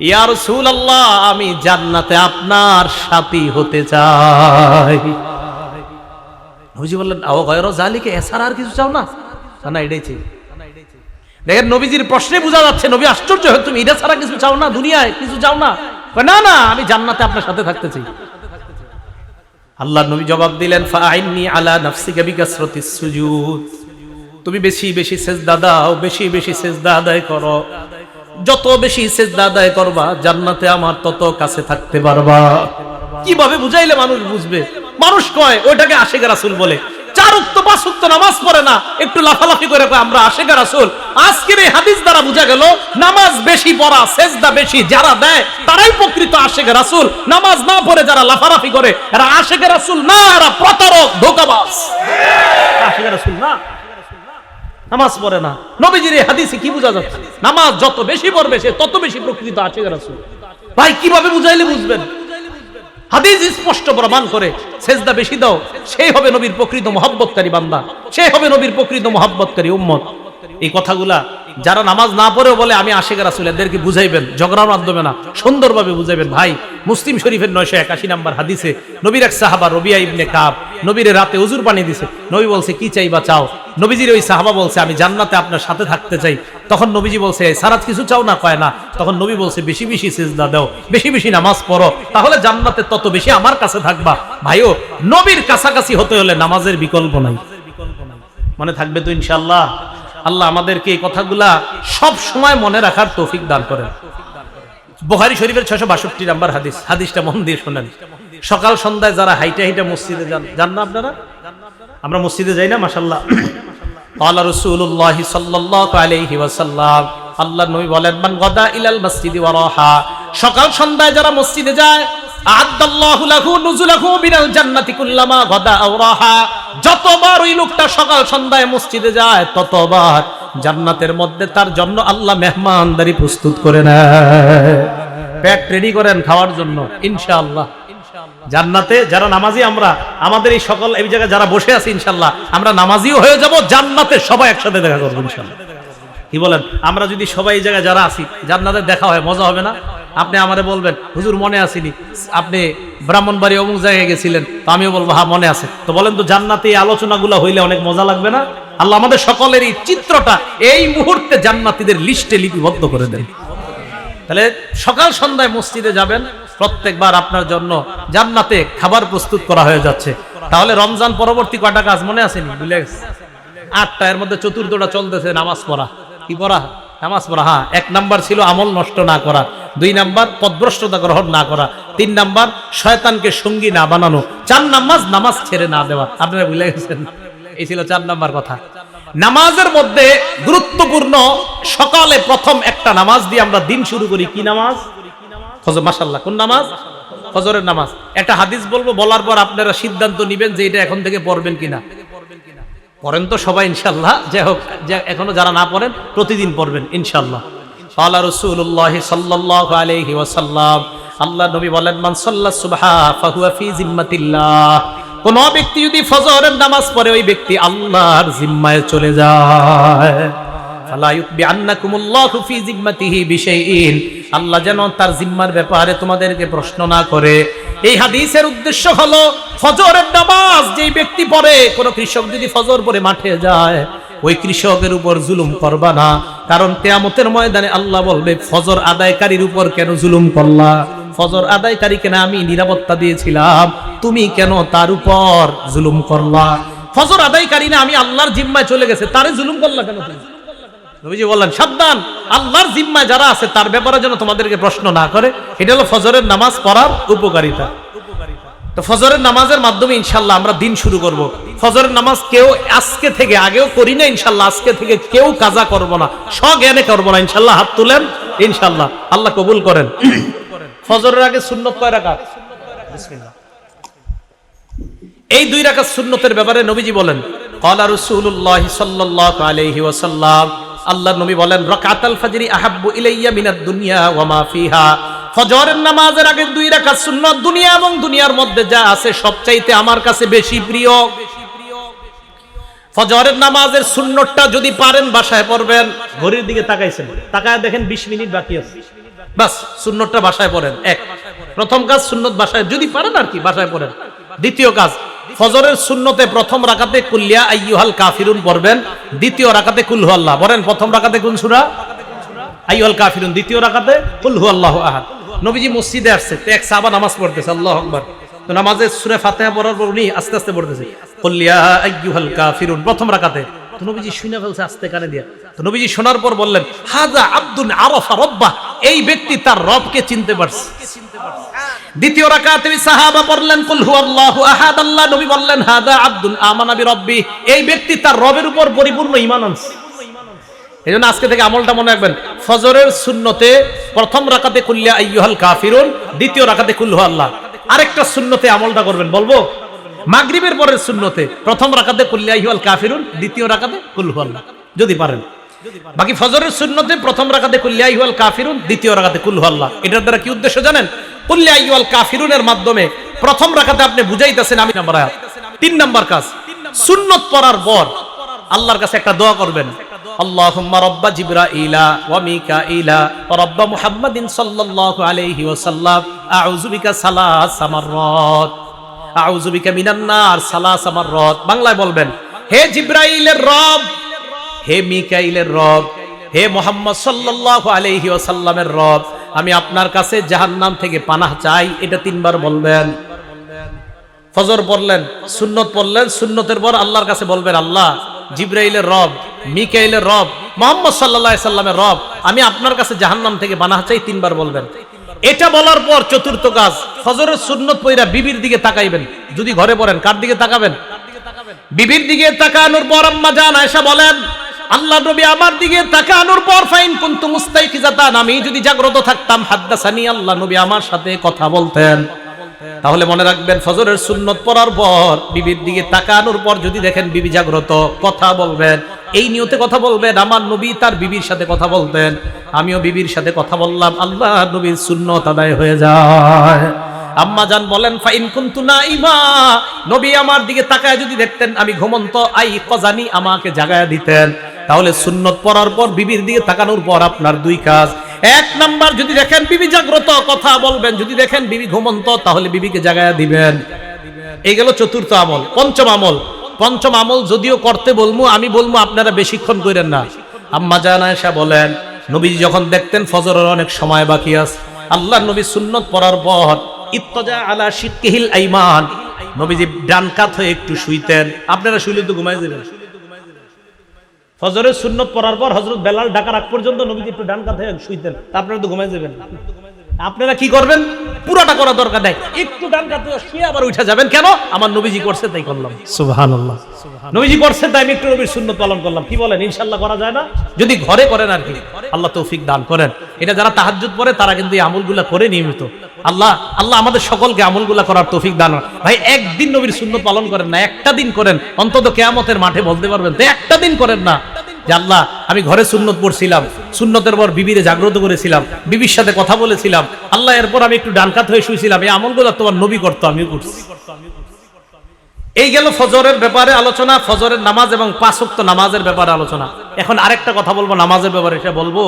ইয়া রাসূলুল্লাহ, আমি জান্নাতে আপনার সাথী হতে চাই। নবীজি বললেন, আও গায়রা যালিকা, এছাড়া আর কিছু চাও না? না, এটাই চাই। দেখেন নবীজির প্রশ্নে বোঝা যাচ্ছে নবী আশ্চর্য হয়, তুমি এটা ছাড়া কিছু চাও না, দুনিয়ায় কিছু চাও না? না না, আমি জান্নাতে আপনার সাথে থাকতে চাই। আল্লাহর নবী জবাব দিলেন, ফাআইন্নি আলা নাফসিকা বিকাসরাতিস সুজুদ, তুমি বেশি বেশি সিজদা দাও, বেশি বেশি সিজদা আদায় করো। যত বেশি সিজদা আদায় করবা, জান্নাতে আমার তত কাছে থাকতে পারবা। কিভাবে বুঝাইলে মানুষ বুঝবে? মানুষ কয় ওইটাকে আশিক রাসূল বলে। 4 ওয়াক্ত 5 ওয়াক্ত নামাজ পড়ে না, একটু লাফালাফি করে কয় আমরা আশিক রাসূল। আজকের এই হাদিস দ্বারা বোঝা গেল, নামাজ বেশি পড়া, সিজদা বেশি যারা দেয় তারাই প্রকৃত আশিক রাসূল। নামাজ না পড়ে যারা লাফালাফি করে এরা আশিক রাসূল না, এরা প্রতারক, ধোঁকাবাজ। আশিক রাসূল না, নামাজ পড়ে না। নবীজির এই হাদিসে কি বোঝা যাচ্ছে? নামাজ যত বেশি পড়বে সে তত বেশি প্রকৃত আশিক রাসূল। ভাই কিভাবে বুঝাইলে বুঝবেন? হাদিস স্পষ্ট প্রমাণ করে, সিজদা বেশি দাও, সেই হবে নবীর প্রকৃত মহব্বতকারী বান্দা, সেই হবে নবীর প্রকৃত মহব্বতকারী উম্মত। এই কথাগুলা যারা নামাজ না পড়েও বলে আমি আশিক রাসূল, এদেরকে বুঝাইবেন, ঝগড়ার মাধ্যমে না, সুন্দরভাবে বুঝাইবেন। ভাই মুসলিম শরীফের 981 নম্বর হাদিসে নবীর এক সাহাবা রবিআ ইবনে কাব নবীর রাতে ওযুর পানি দিছে। নবী বলছে, কি চাইবা চাও? নবীজির ওই সাহাবা বলছে, আমি জান্নাতে আপনার সাথে থাকতে চাই। তখন নবীজি বলছে, সারাত কিছু চাও না? কয় না। তখন নবী বলছে, বেশি বেশি সিজদা দাও, বেশি বেশি নামাজ পড়ো, তাহলে জান্নাতে তত বেশি আমার কাছে থাকবা। ভাইও নবীর কাছাকাছি হতে হলে নামাজের বিকল্প নাই। মনে থাকবে তো ইনশাআল্লাহ? আল্লাহ আমাদেরকে এই কথাগুলা সব সময় মনে রাখার তৌফিক দান করেন। বুখারী শরীফের 662 নম্বর হাদিস, হাদিসটা মন দিয়ে শুনেন। সকাল সন্ধ্যায় যারা হাইটা হাইটা মসজিদে যান না আপনারা? আমরা মসজিদে যাই না? মাশাআল্লাহ। ক্বালা রাসূলুল্লাহ সাল্লাল্লাহু আলাইহি ওয়াসাল্লাম, আল্লাহর নবী বলেন, মান গাদা ইলাল মসজিদি ওয়া রাহা, সকাল সন্ধ্যায় যারা মসজিদে যায়, আ'আদাল্লাহু লাহু নুজুলাহু মিনাল জান্নাতি কুল্লামা গাদা আও রাহা, যতবার ওই লোকটা সকাল সন্ধ্যায় মসজিদে যায় ততবার জান্নাতের মধ্যে তার জন্য আল্লাহ মেহমানদারি প্রস্তুত করে নেয়। পেট রেডি করেন খাওয়ার জন্য ইনশাআল্লাহ। জান্নাতে যারা নামাজি, আমরা আমাদের এই সকল এই জায়গায় যারা বসে আছি ইনশাআল্লাহ আমরা নামাজিও হয়ে যাব, জান্নাতে সবাই একসাথে দেখা করব ইনশাআল্লাহ। কি বলেন? আমরা যদি সবাই এই জায়গায় যারা আছি জান্নাতে দেখা হয়, মজা হবে না? আপনি আমারে বলবেন, হুজুর মনে আসেনি, আপনি ব্রাহ্মণবাড়ি অমুক জায়গায় গেছিলেন, তো আমিও বলবো হ্যাঁ মনে আছে। তো বলেন তো জান্নাতে এই আলোচনাগুলো হইলে অনেক মজা লাগবে না? আল্লাহ আমাদের সকলের এই চিত্রটা এই মুহূর্তে জান্নাতীদের লিস্টে লিপিবদ্ধ করে দেন। তাহলে সকাল সন্ধ্যায় মসজিদে যাবেন, প্রত্যেকবার আপনার জন্য জান্নাতে খাবার প্রস্তুত করা হয়ে যাচ্ছে। তাহলে রমজান পরবর্তী কয়টা কাজ মনে আসেনি? ভুলে গেছে 8টা, এর মধ্যে চতুর্থটা চলতেছে নামাজ পড়া। কি পড়া? নামাজ পড়া। হ্যাঁ, 1 নাম্বার ছিল আমল নষ্ট না করা, 2 নাম্বার পদভ্রষ্টতা গ্রহণ না করা, 3 নাম্বার শয়তানকে সঙ্গী না বানানো, 4 নাম্বার নামাজ ছেড়ে না দেওয়া। আপনারা ভুলে গেছেন? এই ছিল 4 নাম্বার কথা। নামাজের মধ্যে গুরুত্বপূর্ণ, সকালে প্রথম একটা নামাজ দিয়ে আমরা দিন শুরু করি। কি নামাজ? ফজর। মাশাআল্লাহ। কোন নামাজ? ফজরের নামাজ। একটা হাদিস বলবো, বলার পর আপনারা সিদ্ধান্ত নেবেন যে এটা এখন থেকে পড়বেন কিনা। পড়েন তো সবাই ইনশাআল্লাহ। যাই হোক, এখনো যারা না পড়েন প্রতিদিন পড়বেন ইনশাআল্লাহ। ক্বালা রাসূলুল্লাহ সাল্লাল্লাহু আলাইহি ওয়াসাল্লাম, আল্লাহর নবী বলেন, মান সাল্লা সুবহা ফাহুয়া ফি জিম্মাতিল্লাহ, কোন ব্যক্তি যদি ফজরের নামাজ পড়ে ওই ব্যক্তি আল্লাহর জিম্মায় চলে যায়। ফালা ইউতবিআন্নাকুমুল্লাহু ফি জিম্মাতিহি বিশাইইন, আল্লাহ যেন তার জিম্মার ব্যাপারে তোমাদেরকে প্রশ্ন না করে। এই হাদিসের উদ্দেশ্য হলো ফজরের নামাজ যেই ব্যক্তি পড়ে, কোন কৃষক যদি ফজর পড়ে মাঠে যায়, ওই কৃষকের উপর জুলুম করবা না, কারণ কিয়ামতের ময়দানে আল্লাহ বলবে ফজর আদায়কারীর উপর কেন জুলুম করলা? ফজর আদায়কারীকে না আমি নিরাপত্তা দিয়েছিলাম, তুমি কেন তার উপর জুলুম করলা? ফজর আদায়কারী না আমি আল্লাহর জিম্মায় চলে গেছে, তারে জুলুম করলা কেন তুমি? নবীজি বললেন সাবধান, আল্লাহর জিম্মায় যারা আছে তার ব্যাপারে যেন তোমাদেরকে প্রশ্ন না করে। এটা হলো ফজরের নামাজ পড়ার উপকারিতা। তো ফজরের নামাজের মাধ্যমে ইনশাআল্লাহ আমরা দিন শুরু করব। ফজরের নামাজ কেউ আজকে থেকে, আগেও করি না ইনশাআল্লাহ, আজকে থেকে কেউ কাজা করব না, স্বজ্ঞানে করব না ইনশাআল্লাহ। হাত তুলেন ইনশাআল্লাহ, আল্লাহ কবুল করেন। ফজরের আগে সুন্নত কয় রাকাত? বিসমিল্লাহ। এই 2 রাকাত সুন্নতের ব্যাপারে নবীজি বলেন, ক্বালা রাসূলুল্লাহ সাল্লাল্লাহু আলাইহি ওয়াসাল্লাম, আল্লাহর নবী বলেন, রাকাতুল ফজরি আহাব্বু ইলাইয়া মিনাদ দুনিয়া ওয়া মা ফিহা, ফজরের নামাজের আগে 2 রাকাত সুন্নাত দুনিয়া এবং দুনিয়ার মধ্যে যা আছে সবচাইতে আমার কাছে বেশি প্রিয়। ফজরের নামাজের সুন্নতটা যদি পারেন বাসায় পড়বেন। ঘড়ির দিকে তাকাইছেন, তাকায় দেখেন 20 মিনিট বাকি আছে, বাস সুন্নতটা বাসায় পড়েন। প্রথম কাজ সুন্নত বাসায় যদি পারেন আর কি বাসায় পড়েন। দ্বিতীয় কাজ, ফজরের সুন্নতে প্রথম রাকাতে কুল ইয়া আইয়ুহাল কাফিরুন পড়বেন, দ্বিতীয় রাকাতে কুল হুয়াল্লাহ। বলেন প্রথম রাকাতে কোন সূরা? আইয়ুহাল কাফিরুন, দ্বিতীয় রাকাতে কুল হুয়াল্লাহু আহাদ। নবীজি মসজিদে আসছে, তো এক সাহাবা নামাজ পড়তেছে, আল্লাহু আকবার। তো নামাজে সূরা ফাতিহা পড়ার পর উনি আস্তে আস্তে পড়তেছে কুল ইয়া আইয়ুহাল কাফিরুন প্রথম রাকাতে। তো নবীজি শুনে ফেলছে আস্তে কানে দিয়া। তো নবীজি শোনার পর বললেন, হাযা আব্দুন আরাফা রাব্বাহ, এই ব্যক্তি তার রবকে চিনতে পারছে। দ্বিতীয় রাকাতে সাহাবা পড়লেন কুল হুয়াল্লাহু আহাদ, আল্লাহ নবী বললেন হাযা আব্দুন আমানা বিরাব্বি, এই ব্যক্তি তার রবের উপর পরিপূর্ণ ঈমান আনছে। এজন্য আজকে থেকে আমলটা মনে রাখবেন, ফজরের সুন্নতে প্রথম রাকাতে কুল ইয়া আইয়ুহাল কাফিরুন, দ্বিতীয় রাকাতে কুল হুয়াল্লাহ। আরেকটা সুন্নতে আমলটা করবেন, বলবো মাগরিবের পরের সুন্নতে প্রথম রাকাতে কুল ইয়া আইয়ুহাল কাফিরুন, দ্বিতীয় রাকাতে কুল হুয়াল্লাহ যদি পারেন। বাকি ফজরের সুন্নতে প্রথম রাকাতে কুল ইয়া আইয়ুহাল কাফিরুন, দ্বিতীয় রাকাতে কুল হুয়াল্লাহ। এটার দ্বারা কি উদ্দেশ্য জানেন? কুল ইয়া আইয়ুহাল কাফিরুনের মাধ্যমে প্রথম রাকাতে আপনি বুঝাইতেছেন আমি নাম্বার আয়াত। 3 নাম্বার কাজ, সুন্নত পড়ার পর আল্লাহর কাছে একটা দোয়া করবেন, আল্লাহুম্মা রাব্বা জিবরাইলা ওয়া মিকাইলা ওয়া রাব্বা মুহাম্মাদিন সাল্লাল্লাহু আলাইহি ওয়াসাল্লাম আউযু বিকা সালাসা মাররাত, আউযু বিকা মিনান নার সালাসা মাররাত। বাংলায় বলবেন, হে জিবরাইলের রব, হে মিকাইলের রব, হে মুহাম্মদ সাল্লাল্লাহু আলাইহি ওয়াসাল্লামের রব, আমি আপনার কাছে জাহান্নাম থেকে পানাহ চাই। এটা 3 বার বলবেন। ফজর পড়লেন, সুন্নত পড়লেন, সুন্নতের পর আল্লাহর কাছে বলবেন, আল্লাহ জিবরাইলের রব, মিকাইলের রব, মুহাম্মদ সাল্লাল্লাহু আলাইহি সাল্লামের রব, আমি আপনার কাছে জাহান্নাম থেকে পানাহ চাই। 3 বার বলবেন। এটা বলার পর চতুর্থ কাজ, ফজরের সুন্নত পড়া বিবির দিকে তাকাইবেন। যদি ঘরে পড়েন কার দিকে তাকাবেন? বিবির দিকে তাকানোর পর আম্মা জান আয়েশা বলেন, আল্লাহ নবী আমার দিকে তাকানোর পর ফাইন কুনতু মুস্তাইকিজাতান, আমি যদি জাগ্রত থাকতাম, হাদ্দাসানি, আল্লাহ নবী আমার সাথে কথা বলতেন। তাহলে মনে রাখবেন, ফজরের সুন্নত পড়ার পর বিবির দিকে তাকানোর পর যদি দেখেন বিবি জাগ্রত, কথা বলবেন। এই নিয়তে কথা বলবেন, আমার নবী তার বিবির সাথে কথা বলতেন, আমিও বিবির সাথে কথা বললাম, আল্লাহ নবীর সুন্নত আদায় হয়ে যায়। আম্মা জান বলেন, ফাইন কুনতু নাইমা, নবী আমার দিকে তাকায় যদি দেখতেন আমি ঘুমন্ত, আই কজানি, আমাকে জাগায়া দিতেন। তাহলে সুন্নত পড়ার পর বিবির দিকে তাকানোর পর আপনার 2 কাজ। 1 নাম্বার, যদি দেখেন বিবি জাগ্রত কথা বলবেন, যদি দেখেন বিবি ঘুমন্ত তাহলে বিবিকে জাগায়া দিবেন। এই গেল চতুর্থ আমল। পঞ্চম আমল যদিও করতে বলবো, আমি বলবো আপনারা বেশিক্ষণ করেন না। আম্মা জান আয়েশা বলেন, নবীজি যখন দেখতেন ফজরের অনেক সময় বাকি আছে, আল্লাহর নবী সুন্নত পড়ার পর ইত্তজা আলা শিক্কিহিল আইমান, নবীজি ডান কাত হয়ে একটু শুইতেন। আপনারা শুইলে তো ঘুমাই যাবেন। ফজরের সুন্নত পড়ার পর হযরত বেলাল ডাকার আগ পর্যন্ত নবীজি একটু ডান কাত হয়ে শুইতেন, আপনারা তো ঘুমাই যাবেন। আপনারা কি করবেন? পুরোটা করা দরকার নাই, একটু ডান কাত হয়ে শুয়ে আবার উঠে যাবেন। কেন? আমার নবীজি করছে তাই করলাম। সুবহানাল্লাহ, নবীজি করছে তাই আমি একটু নবীর সুন্নত পালন করলাম। কি বলেন? ইনশাআল্লাহ করা যায় না? যদি ঘরে করেন আর কি, আল্লাহ তৌফিক দান করেন। এটা যারা তাহাজ্জুদ পড়ে তারা কিন্তু এই আমলগুলা করে নিয়মিত। আল্লাহ আমাদের সকলকে আমলগুলা করার তৌফিক দান। ভাই একদিন নবীর সুন্নত পালন করেন না, একটা দিন করেন, অন্তত কিয়ামতের মাঠে বলতে পারবেন তো একটা দিন করেন না যে আল্লাহ আমি ঘরে সুন্নত পড়ছিলাম, সুন্নতের পর বিবিরে জাগ্রত করেছিলাম, বিবির সাথে কথা বলেছিলাম, আল্লাহ এরপর আমি একটু ডানকাত হয়ে শুয়েছিলাম, এই আমলগুলো তোমার নবী করতো, আমিও করছি। এই গেল ফজরের ব্যাপারে আলোচনা, ফজরের নামাজ এবং 5 ওয়াক্ত নামাজের ব্যাপারে আলোচনা। এখন আরেকটা কথা বলবো নামাজের ব্যাপারে, এটা বলবো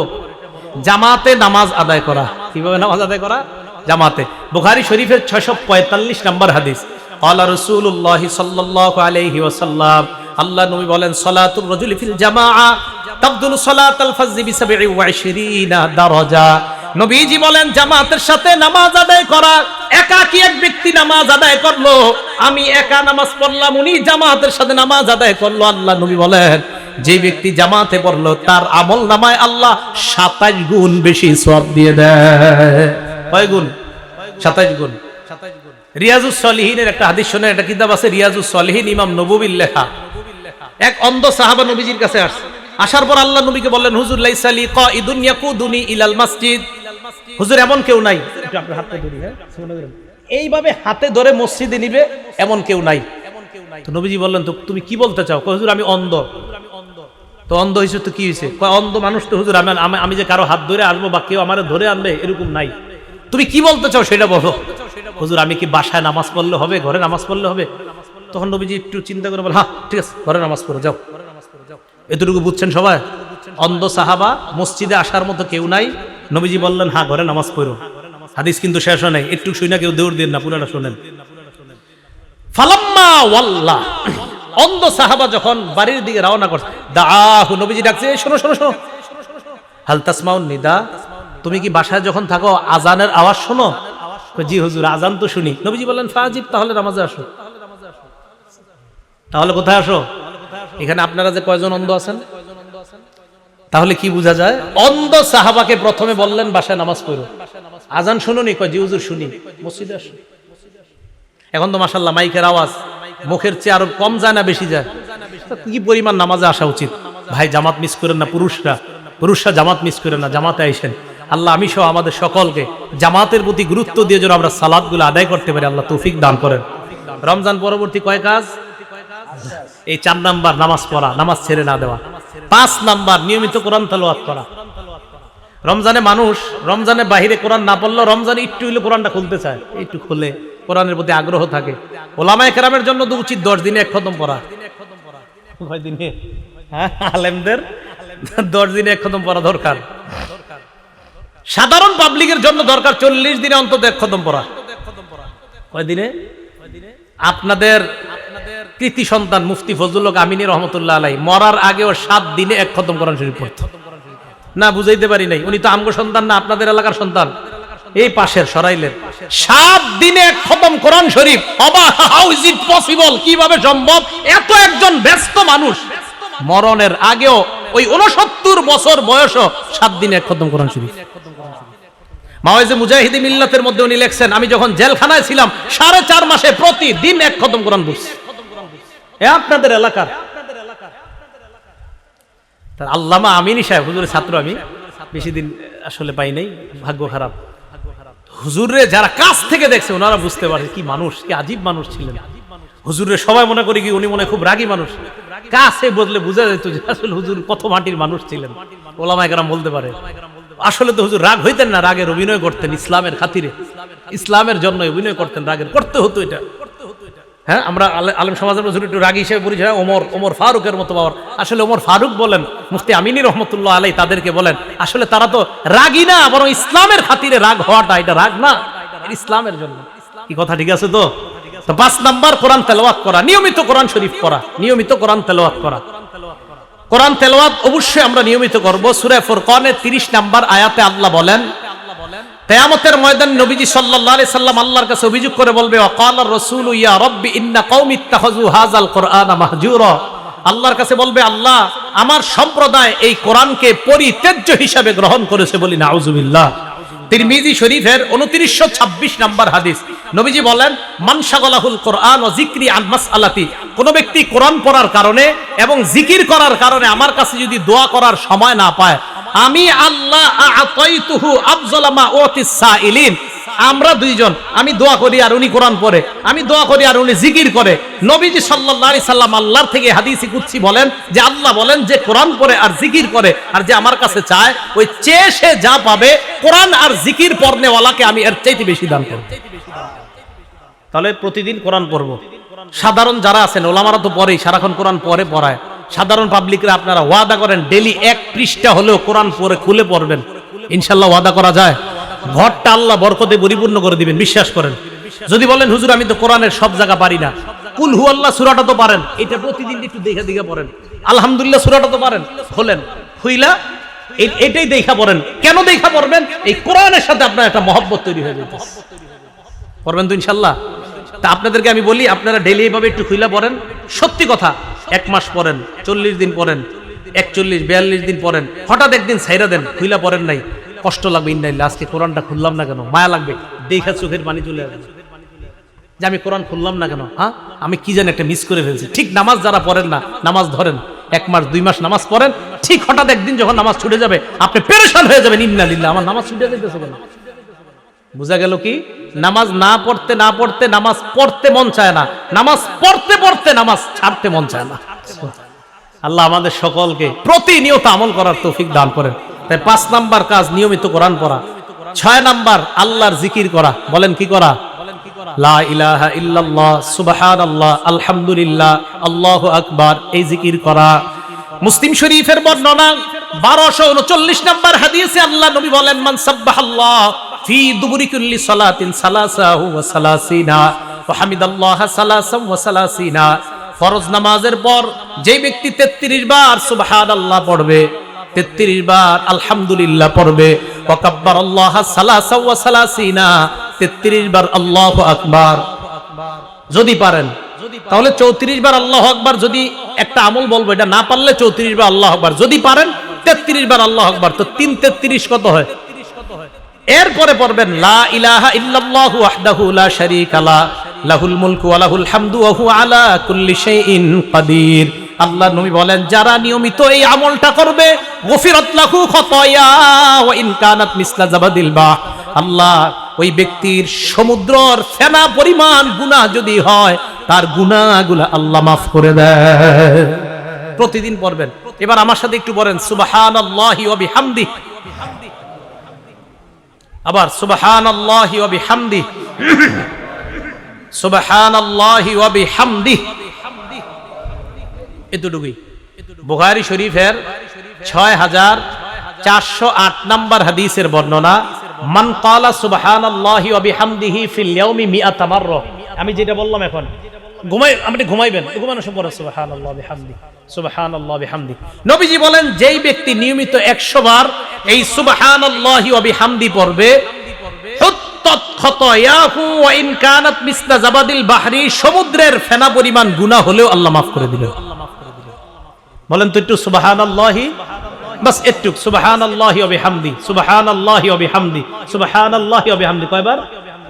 জামাতে নামাজ আদায় করা। কিভাবে নামাজ আদায় করা? জামাতে। বুখারী শরীফের 645 নম্বর হাদিস, ক্বালা রাসূলুল্লাহ সাল্লাল্লাহু আলাইহি ওয়াসাল্লাম, আল্লাহ নবী বলেন, সালাতুর রাজুলি ফিল জামাআ তাফদুলু সালাতাল ফাজরি বি 27 দারাজা। নবীজি বলেন, জামাতের সাথে নামাজ আদায় করা, একাকী এক ব্যক্তি নামাজ আদায় করলো, আমি একা নামাজ পড়লাম, উনি জামাতের সাথে নামাজ আদায় করলো, আল্লাহ নবী বলেন যে ব্যক্তি জামাতে পড়লো তার আমল নামায় আল্লাহ 27 গুণ বেশি সওয়াব দিয়ে দেয়। কয় গুণ? 27 গুণ। রিয়াজুস সলিহিনের একটা হাদিস শুনে, একটা কিতাব আছে রিয়াজুস সলিহিন, ইমাম নববীর লেখা। এক অন্ধ সাহাবা নবীজির কাছে আসছে, আসার পর আল্লাহ নবীকে বললেন, হুজুর লাইসা লি কাইদুন ইয়াকুদুনি ইলাল মসজিদ, হুজুর এমন কেউ নাই, একটু আপনার হাতটা ধরি, হ্যাঁ এইভাবে হাতে ধরে মসজিদে নিবে এমন কেউ নাই। তো নবীজি বললেন, তো তুমি কি বলতে চাও? হুজুর আমি অন্ধ। তো অন্ধ হয়েছে তো কি হয়েছে? অন্ধ মানুষ তো হুজুর, আমি যে কারো হাত ধরে আসবো বা কেউ আমার ধরে আনবে এরকম নাই, তুমি কি বলতে চাও সেটা বলো। হুজুর আমি কি বাসায় নামাজ পড়লে হবে, ঘরে নামাজ পড়লে হবে? তখন নবীজি একটু চিন্তা করে বল, হ্যাঁ ঠিক আছে, ঘরে নামাজ পড়ো যাও। এতটুকু বুঝছেন সবাই? অন্ধ সাহাবা, মসজিদে আসার মতো কেউ নাই, নবীজি বললেন হ্যাঁ ঘরে নামাজ পড়ো। হাদিস কিন্তু শেষ হয় নাই, একটু শুই না, কেউ দৌড় দিন না, পুরাটা শোনেন। ফালাম্মা ওয়াল্লা, অন্ধ সাহাবা যখন বাড়ির দিকে রওনা করছে, দাআহু, নবীজি ডাকছে, শোনো শোনো শোনো, হাল তাসমাউন নিদা, তুমি কি বাসায় যখন থাকো আজানের আওয়াজ শোনো? জি হুজুর আজান তো শুনি। নবীজি বললেন ফাজিব, তাহলে নামাজে আসো। তাহলে কোথায় আসো? এখানে আপনারা যে কয়জন অন্ধ আছেন, তাহলে কি বোঝা যায়? অন্ধ সাহাবাকে প্রথমে বললেন বাসায় নামাজ পড়ো, আজান শুনুনি? কয় জি হুজুর শুনি। মসজিদে আসো। এখন তো মাশাআল্লাহ মাইকের আওয়াজ মুখের চেয়ে আরো কম যায় না বেশি যায়? কি পরিমাণ নামাজে আসা উচিত। ভাই জামাত মিস করেন না, পুরুষরা জামাত মিস করেন না, জামাতে আইসেন। আল্লাহ আমি সহ আমাদের সকলকে জামাতের প্রতি গুরুত্ব দিয়ে যেন আমরা সালাতগুলো আদায় করতে পারি, আল্লাহ তৌফিক দান করেন। রমজান পরবর্তী কয় কাজ? এই 4 নাম্বার নামাজ পড়া, নামাজ ছেড়ে না দেওয়া। 5 নাম্বার নিয়মিত কোরআন তেলাওয়াত করা। রমজানে মানুষ রমজানে বাহিরে কোরআন না পড়লেও রমজানে একটু হইলে কোরআনটা খুলতে চায়, একটু খুলে কোরআনের প্রতি আগ্রহ থাকে। ওলামায়ে কেরামের জন্য তো উচিত 10 দিনে 1 খতম পড়া। কয় দিনে? হ্যাঁ, আলেমদের 10 দিনে 1 খতম পড়া দরকার। সাধারণ পাবলিকের জন্য দরকার 40 দিনে অন্তত 1 খতম পড়া। কয় দিনে? আপনাদের কৃতি সন্তান মুফতি ফজলুল হক আমিনী রহমতুল্লাহ আলাইহি মরার আগেও 7 দিনে 1 খতম কোরআন শরীফ পড়ত। না বুঝাইতে পারি নাই, উনি তো আমগো সন্তান না, আপনাদের এলাকার সন্তান, এই পাশের সরাইলের। 7 দিনে 1 খতম Quran Sharif. How is it possible? কিভাবে সম্ভব? এত একজন ব্যস্ত মানুষ মরণের আগেও ওই 69 বছর বয়সও 7 দিনে 1 খতম কোরআন শরীফ। মাওয়াইজে মুজাহিদি মিল্লাতের মধ্যে উনি লেখছেন, আমি যখন জেলখানায় ছিলাম 4.5 মাসে প্রতিদিন 1 খতম কোরআন পড়ছি। আপনাদের এলাকার আল্লামা আমিনী সাহেব, হুজুরের ছাত্র, আমি বেশি দিন আসলে পাই নাই, ভাগ্য খারাপ। হুজুরে যারা কাছ থেকে দেখছে ওনারা বুঝতে পারে কি মানুষ, কি আজীব মানুষ ছিলেন। হুজুরে সবাই মনে করি কি উনি মনে খুব রাগী মানুষ, কাছে বদলে বোঝা যেত যে আসলে হুজুর কত মাটির মানুষ ছিলেন। ওলামায়ে কেরাম বলতে পারে আসলে তো হুজুর রাগ হইতেন না, রাগের অভিনয় করতেন, ইসলামের খাতিরে, ইসলামের জন্য অভিনয় করতেন, রাগের করতে হতো এটা। হ্যাঁ, আমরা আলেম সমাজের হুজুর একটু রাগী হিসেবে পরিচয়, ওমর ফারুকের মতো বাবার। আসলে ওমর ফারুক বলেন, মুফতি আমিনী রহমতুল্লাহ আলাইহি তাদেরকে বলেন, আসলে তারা তো রাগী না, বরং ইসলামের খাতিরে রাগ হওয়াটা এটা রাগ না, ইসলামের জন্য। কি কথা ঠিক আছে তো? 5 নাম্বার কোরআন তেলাওয়াত করা, নিয়মিত কোরআন শরীফ পড়া, নিয়মিত কোরআন তেলাওয়াত করা। কোরআন তেলাওয়াত অবশ্যই আমরা নিয়মিত করব। সূরা ফুরকানের 30 নাম্বার আয়াতে আল্লাহ বলেন, কিয়ামতের ময়দানে নবীজি সাল্লাল্লাহু আলাইহি সাল্লাম আল্লাহর কাছে অভিযোগ করে বলবে, ওয়াকালার রাসূলু ইয়া রাব্বি ইন্না কওমি ইত্তাখাযু হাযাল কুরআনা মাহজুরা। আল্লাহর কাছে বলবে, আল্লাহ আমার সম্প্রদায় এই কোরআনকে পরিত্যাজ্য হিসাবে গ্রহণ করেছে, বলি নাউজুবিল্লাহ। তিরমিজি শরীফের 2926 নাম্বার হাদিস, নবীজি বলেন, মান শাগালাহুল কোরআন ওয়া যিকরি আন মাসআলাতি, কোন ব্যক্তি কোরআন পড়ার কারণে এবং জিকির করার কারণে আমার কাছে যদি দোয়া করার সময় না পায়, আমি আল্লাহ আতাইতুহু আফজালা মা উতিস সাইলিন, আমরা দুইজন, আমি দোয়া করি আর উনি কোরআন পড়ে, আমি দোয়া করি আর উনি জিকির করে। নবীজি সাল্লাল্লাহু আলাইহি সাল্লাম আল্লাহর থেকে হাদিসে কুদসি বলেন যে আল্লাহ বলেন যে কোরআন পড়ে আর জিকির করে আর যে আমার কাছে চায়, ওই চেয়ে সে যা পাবে কোরআন আর জিকির পড়নেওয়ালাকে আমি এর চাইতে বেশি দান করব। তাহলে প্রতিদিন কোরআন পড়ব, সাধারণ যারা আছেন ওলামারা তো পড়েই, সারাক্ষণ কোরআন পড়ে পড়ায়, সাধারণ পাবলিকরা আপনারা ওয়াদা করেন ডেইলি 1 পৃষ্ঠা হলেও কোরআন পড়ে খুলে পড়বেন, ইনশাআল্লাহ ওয়াদা করা যায় ঘরটা আল্লাহ বরকতে পরিপূর্ণ করে দিবেন, বিশ্বাস করেন। যদি বলেন হুজুর আমি তো কোরআনের সব জায়গা পারি না, কুল হু আল্লাহ সূরাটা তো পারেন, এটা প্রতিদিন একটু দেখে দেখে পড়েন। আলহামদুলিল্লাহ সূরাটা তো পারেন, খোলেন খুইলা এটাই দেখা পড়েন। কেন দেখা পড়বেন? এই কোরআনের সাথে আপনার একটা মহব্বত তৈরি হয়ে যাবে, পড়বেন তো ইনশাআল্লাহ। তা আপনাদেরকে আমি বলি আপনারা ডেইলি এইভাবে একটু খুইলা পড়েন। সত্যি কথা, 1 মাস পড়েন, 40 দিন পড়েন, 41 42 দিন পড়েন, হঠাৎ একদিন ছাইরা দেন, খুইলা পড়েন নাই, কষ্ট লাগবে। ইন্নাইল্লাহ, আজকে কোরআনটা খুললাম না কেন, মায়া লাগবে, দেখা চোখের পানি চলে আসবে যে আমি কোরআন খুললাম না কেন, হ্যাঁ আমি কি জানি একটা মিস করে ফেলছি। ঠিক নামাজ যারা পড়েন না, নামাজ ধরেন 1 মাস 2 মাস নামাজ পড়েন, ঠিক হঠাৎ একদিন যখন নামাজ ছুটে যাবে আপনি পেরেশান হয়ে যাবেন, ইন্নালিল্লাহ আমার নামাজ ছুটে যাইতেছে কেন। বুঝা গেল কি? নামাজ না পড়তে না পড়তে নামাজ পড়তে মন চায় না, নামাজ পড়তে পড়তে নামাজ ছাড়তে মন চায় না। আল্লাহ আমাদের সকলকে প্রতিনিয়ত আমল করার তৌফিক দান করেন। তাই 5 নাম্বার কাজ নিয়মিত কোরআন পড়া। 6 নাম্বার আল্লাহর জিকির করা। বলেন কি করা? লা ইলাহা ইল্লাল্লাহ, সুবহানাল্লাহ, আলহামদুলিল্লাহ, আল্লাহু আকবার, এই জিকির করা। মুসলিম শরীফের বর্ণনা 1239 নাম্বার হাদিসে আল্লাহ নবী বলেন মান সাব্বাহাল্লাহ ফি দুবুরি কুল্লি সালাতিন সালাসাহু ওয়া সালাসিনা ওয়া হামিদাল্লাহ সালাসাহু ওয়া সালাসিনা। ফরজ নামাজের পর যে ব্যক্তি 33 বার সুবহানাল্লাহ পড়বে, 33 বার আলহামদুলিল্লাহ পড়বে, ওয়া কাব্বারাল্লাহ সালাসাহু ওয়া সালাসিনা, 33 বার আল্লাহু আকবার যদি পারেন, তাহলে 34 বার আল্লাহু আকবার। যদি একটা আমল বলবো, এটা না পারলে 34 বার আল্লাহু আকবার, যদি পারেন 33 বার আল্লাহু আকবার, তো 3 33 কত হয়? এরপরে পড়বেন লা ইলাহা ইল্লাল্লাহু ওয়াহদাহু লা শারীকা লা লাহুল মুলকু ওয়া লাহুল হামদু ওয়া হুয়া আলা কুল্লি শাইইন কাদির। আল্লাহ নবী বলেন যারা নিয়মিত এই আমলটা করবে গফিরাত লাহু খাতায়া ওয়া ইন কানাত মিসলা জাবাদিল বাহ, আল্লাহ ওই ব্যক্তির সমুদ্রের ফেনা পরিমাণ গুনাহ যদি হয় তার গুনাহগুলো আল্লাহ মাফ করে দেয়। প্রতিদিন পড়বেন। এবার আমার সাথে একটু বলেন সুবহানাল্লাহি ওয়া বিহামদিহি। আবার সুবহানাল্লাহি ওয়া বিহামদিহি, সুবহানাল্লাহি ওয়া বিহামদিহি। এতটুকুই। বুখারী শরীফের 6408 নাম্বার হাদিসের বর্ণনা মান ক্বালা সুবহানাল্লাহি ওয়া বিহামদিহি ফিল ইয়াউমি 100 মাররা। আমি যেটা বললাম এখন আপনি ঘুমাইবেন, ঘুমানোর সময় পড়া সুবহানাল্লাহি ওয়া বিহামদিহি, সুবহানাল্লাহি ওয়া বিহামদিহি। নবীজি বলেন যেই ব্যক্তি নিয়মিত 100 বার এই সুবহানাল্লাহি ওয়া বিহামদিহি পড়বে, হুত্তাত খাতায়াহু ওয়া ইন কানাত মিসলা জাবাদিল বাহরি, সমুদ্রের ফেনা পরিমাণ গুনাহ হলেও আল্লাহ মাফ করে দিবেন। বলেন তো একটু সুবহানাল্লাহি, বাস একটু সুবহানাল্লাহি ওয়া বিহামদিহি, সুবহানাল্লাহি ওয়া বিহামদিহি, সুবহানাল্লাহি ওয়া বিহামদিহি। কয়বার?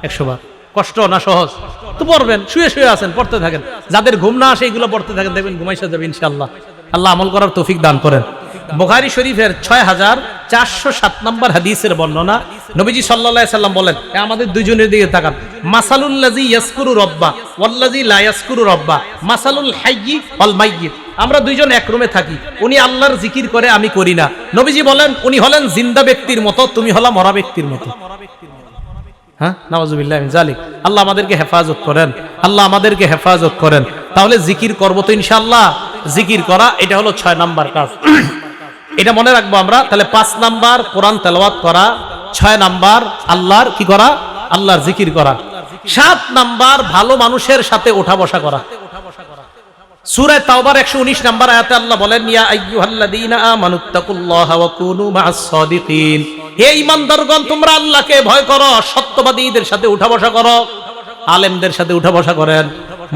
100 বার। কষ্ট না সহজ? তো পড়বেন, শুয়ে শুয়ে আছেন পড়তে থাকেন, যাদের ঘুম না আসে এগুলো পড়তে থাকেন, দেখবেন ঘুমাইসা যাবে ইনশাআল্লাহ। আল্লাহ আমল করার তৌফিক দান করেন। বুখারী শরীফের 6407 নম্বর হাদিসের বর্ণনা নবীজি সাল্লাল্লাহু আলাইহি সাল্লাম বলেন, আমাদের দুইজনের দিকে তাকান, মাসালুল লাযী ইয়াসকুরু রাব্বা ওয়াল লাযী লা ইয়াসকুরু রাব্বা মাসালুল হাইয়্যি ওয়াল মাইয়্যিত। আমরা দুইজন এক রুমে থাকি, উনি আল্লাহর জিকির করে, আমি করি না। নবীজি বলেন উনি হলেন জিন্দা ব্যক্তির মতো, তুমি হলা মরা ব্যক্তির মতো। হ্যাঁ, নাউযুবিল্লাহি মিন যালিক। আল্লাহ আমাদেরকে হেফাজত করেন, আল্লাহ আমাদেরকে হেফাজত করেন। তাহলে জিকির করবো তো ইনশাআল্লাহ। জিকির করা এটা হলো 6 নাম্বার কাজ, এটা মনে রাখবো আমরা। তাহলে 5 নাম্বার কোরআন তেলাওয়াত করা, 6 নাম্বার আল্লাহর কি করা? আল্লাহর জিকির করা। 7 নাম্বার ভালো মানুষের সাথে ওঠা বসা করা। সূরা তাওবার 119 নাম্বার আয়াতে আল্লাহ বলেন, ইয়া আইয়ুহাল্লাযীনা আমানুত্তাকুল্লাহা ওয়া কুনু মা'আস সাদিকিন। হে ঈমানদারগণ, তোমরা আল্লাহকে ভয় করো, সত্যবাদীদের সাথে উঠা বসা করো। আলেমদের সাথে উঠা বসা করেন,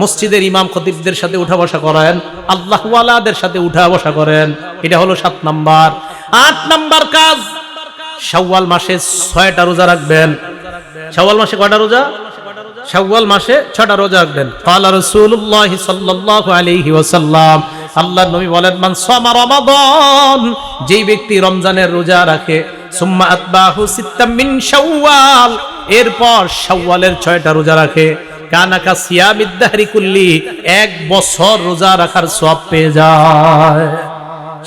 মসজিদের ইমাম খতিবদের সাথে উঠা বসা করেন, আল্লাহওয়ালাদের সাথে উঠা বসা করেন। এটা হলো 7 নাম্বার। 8 নাম্বার কাজ, শাওয়াল মাসে 6টা রোজা রাখবেন। শাওয়াল মাসে কয়টা রোজা? শাওয়াল মাসে 6টা রোজা রাখবেন। ক্বালা রাসূলুল্লাহ সাল্লাল্লাহু আলাইহি ওয়াসাল্লাম, আল্লাহর নবী বলেন, মান সামা রমাদান, যেই ব্যক্তি রমজানের রোজা রাখে, সুম্মা আতবাহু সিত্তাম মিন শাওয়াল, এরপর শাওয়ালের 6টা রোজা রাখে, কানা কা সিয়ামিদ দাহরি কুল্লি, 1 বছর রোজা রাখার সওয়াব পেয়ে যায়।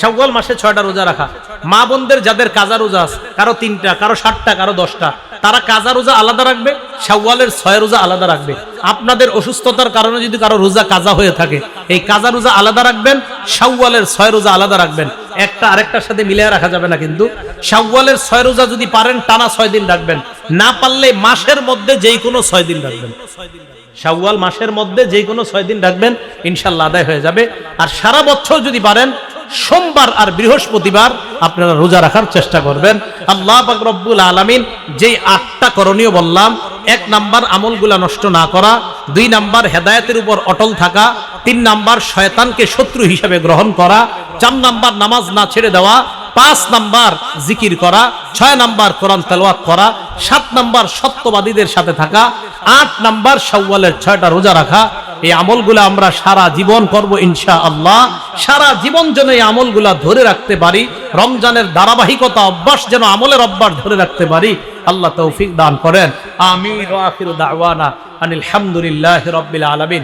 শাওয়াল মাসে 6টা রোজা রাখা। মা বোনদের যাদের কাজা রোজা আছে, কারো 3টা, কারো 7টা, কারো 10টা, তারা কাজা রোজা আলাদা রাখবে, শাওয়ালের 6 রোজা আলাদা রাখবে। আপনাদের অসুস্থতার কারণে যদি কারো রোজা কাজা হয়ে থাকে, এই কাজা রোজা আলাদা রাখবেন, শাওয়ালের 6 রোজা আলাদা রাখবেন। একটা আরেকটার সাথে মিলিয়ে রাখা যাবে না। কিন্তু শাওয়ালের 6 রোজা যদি পারেন টানা 6 দিন রাখবেন, না পারলে মাসের মধ্যে যেই কোনো 6 দিন রাখবেন। শাওয়াল মাসের মধ্যে যেই কোনো 6 দিন রাখবেন, ইনশাআল্লাহ আদায় হয়ে যাবে। আর সারা বছর যদি পারেন সোমবার আর বৃহস্পতিবার আপনারা রোজা রাখার চেষ্টা করবেন। আল্লাহ পাক রব্বুল আলামিন যেই 8টা করণীয় বললাম, 1 নাম্বার আমলগুলা নষ্ট না করা, 2 নাম্বার হেদায়েতের উপর অটল থাকা, 3 নাম্বার শয়তানকে শত্রু হিসেবে গ্রহণ করা, 4 নাম্বার নামাজ না ছেড়ে দেওয়া, 5 নাম্বার জিকির করা, 6 নাম্বার কোরআন তেলাওয়াত করা, 7 নাম্বার সত্যবাদীদের সাথে থাকা, 8 নাম্বার শাওয়ালের 6টা রোজা রাখা। এই আমলগুলো আমরা সারা জীবন করব ইনশাআল্লাহ। সারা জীবন যেন এই আমলগুলা ধরে রাখতে পারি, রমজানের ধারাবাহিকতা অভ্যাস যেন আমলের অভ্যাস ধরে রাখতে পারি, আল্লাহ তৌফিক দান করেন। আমিন ওয়া আখিরু দাওয়ানা আনিল হামদুলিল্লাহি রাব্বিল আলামিন।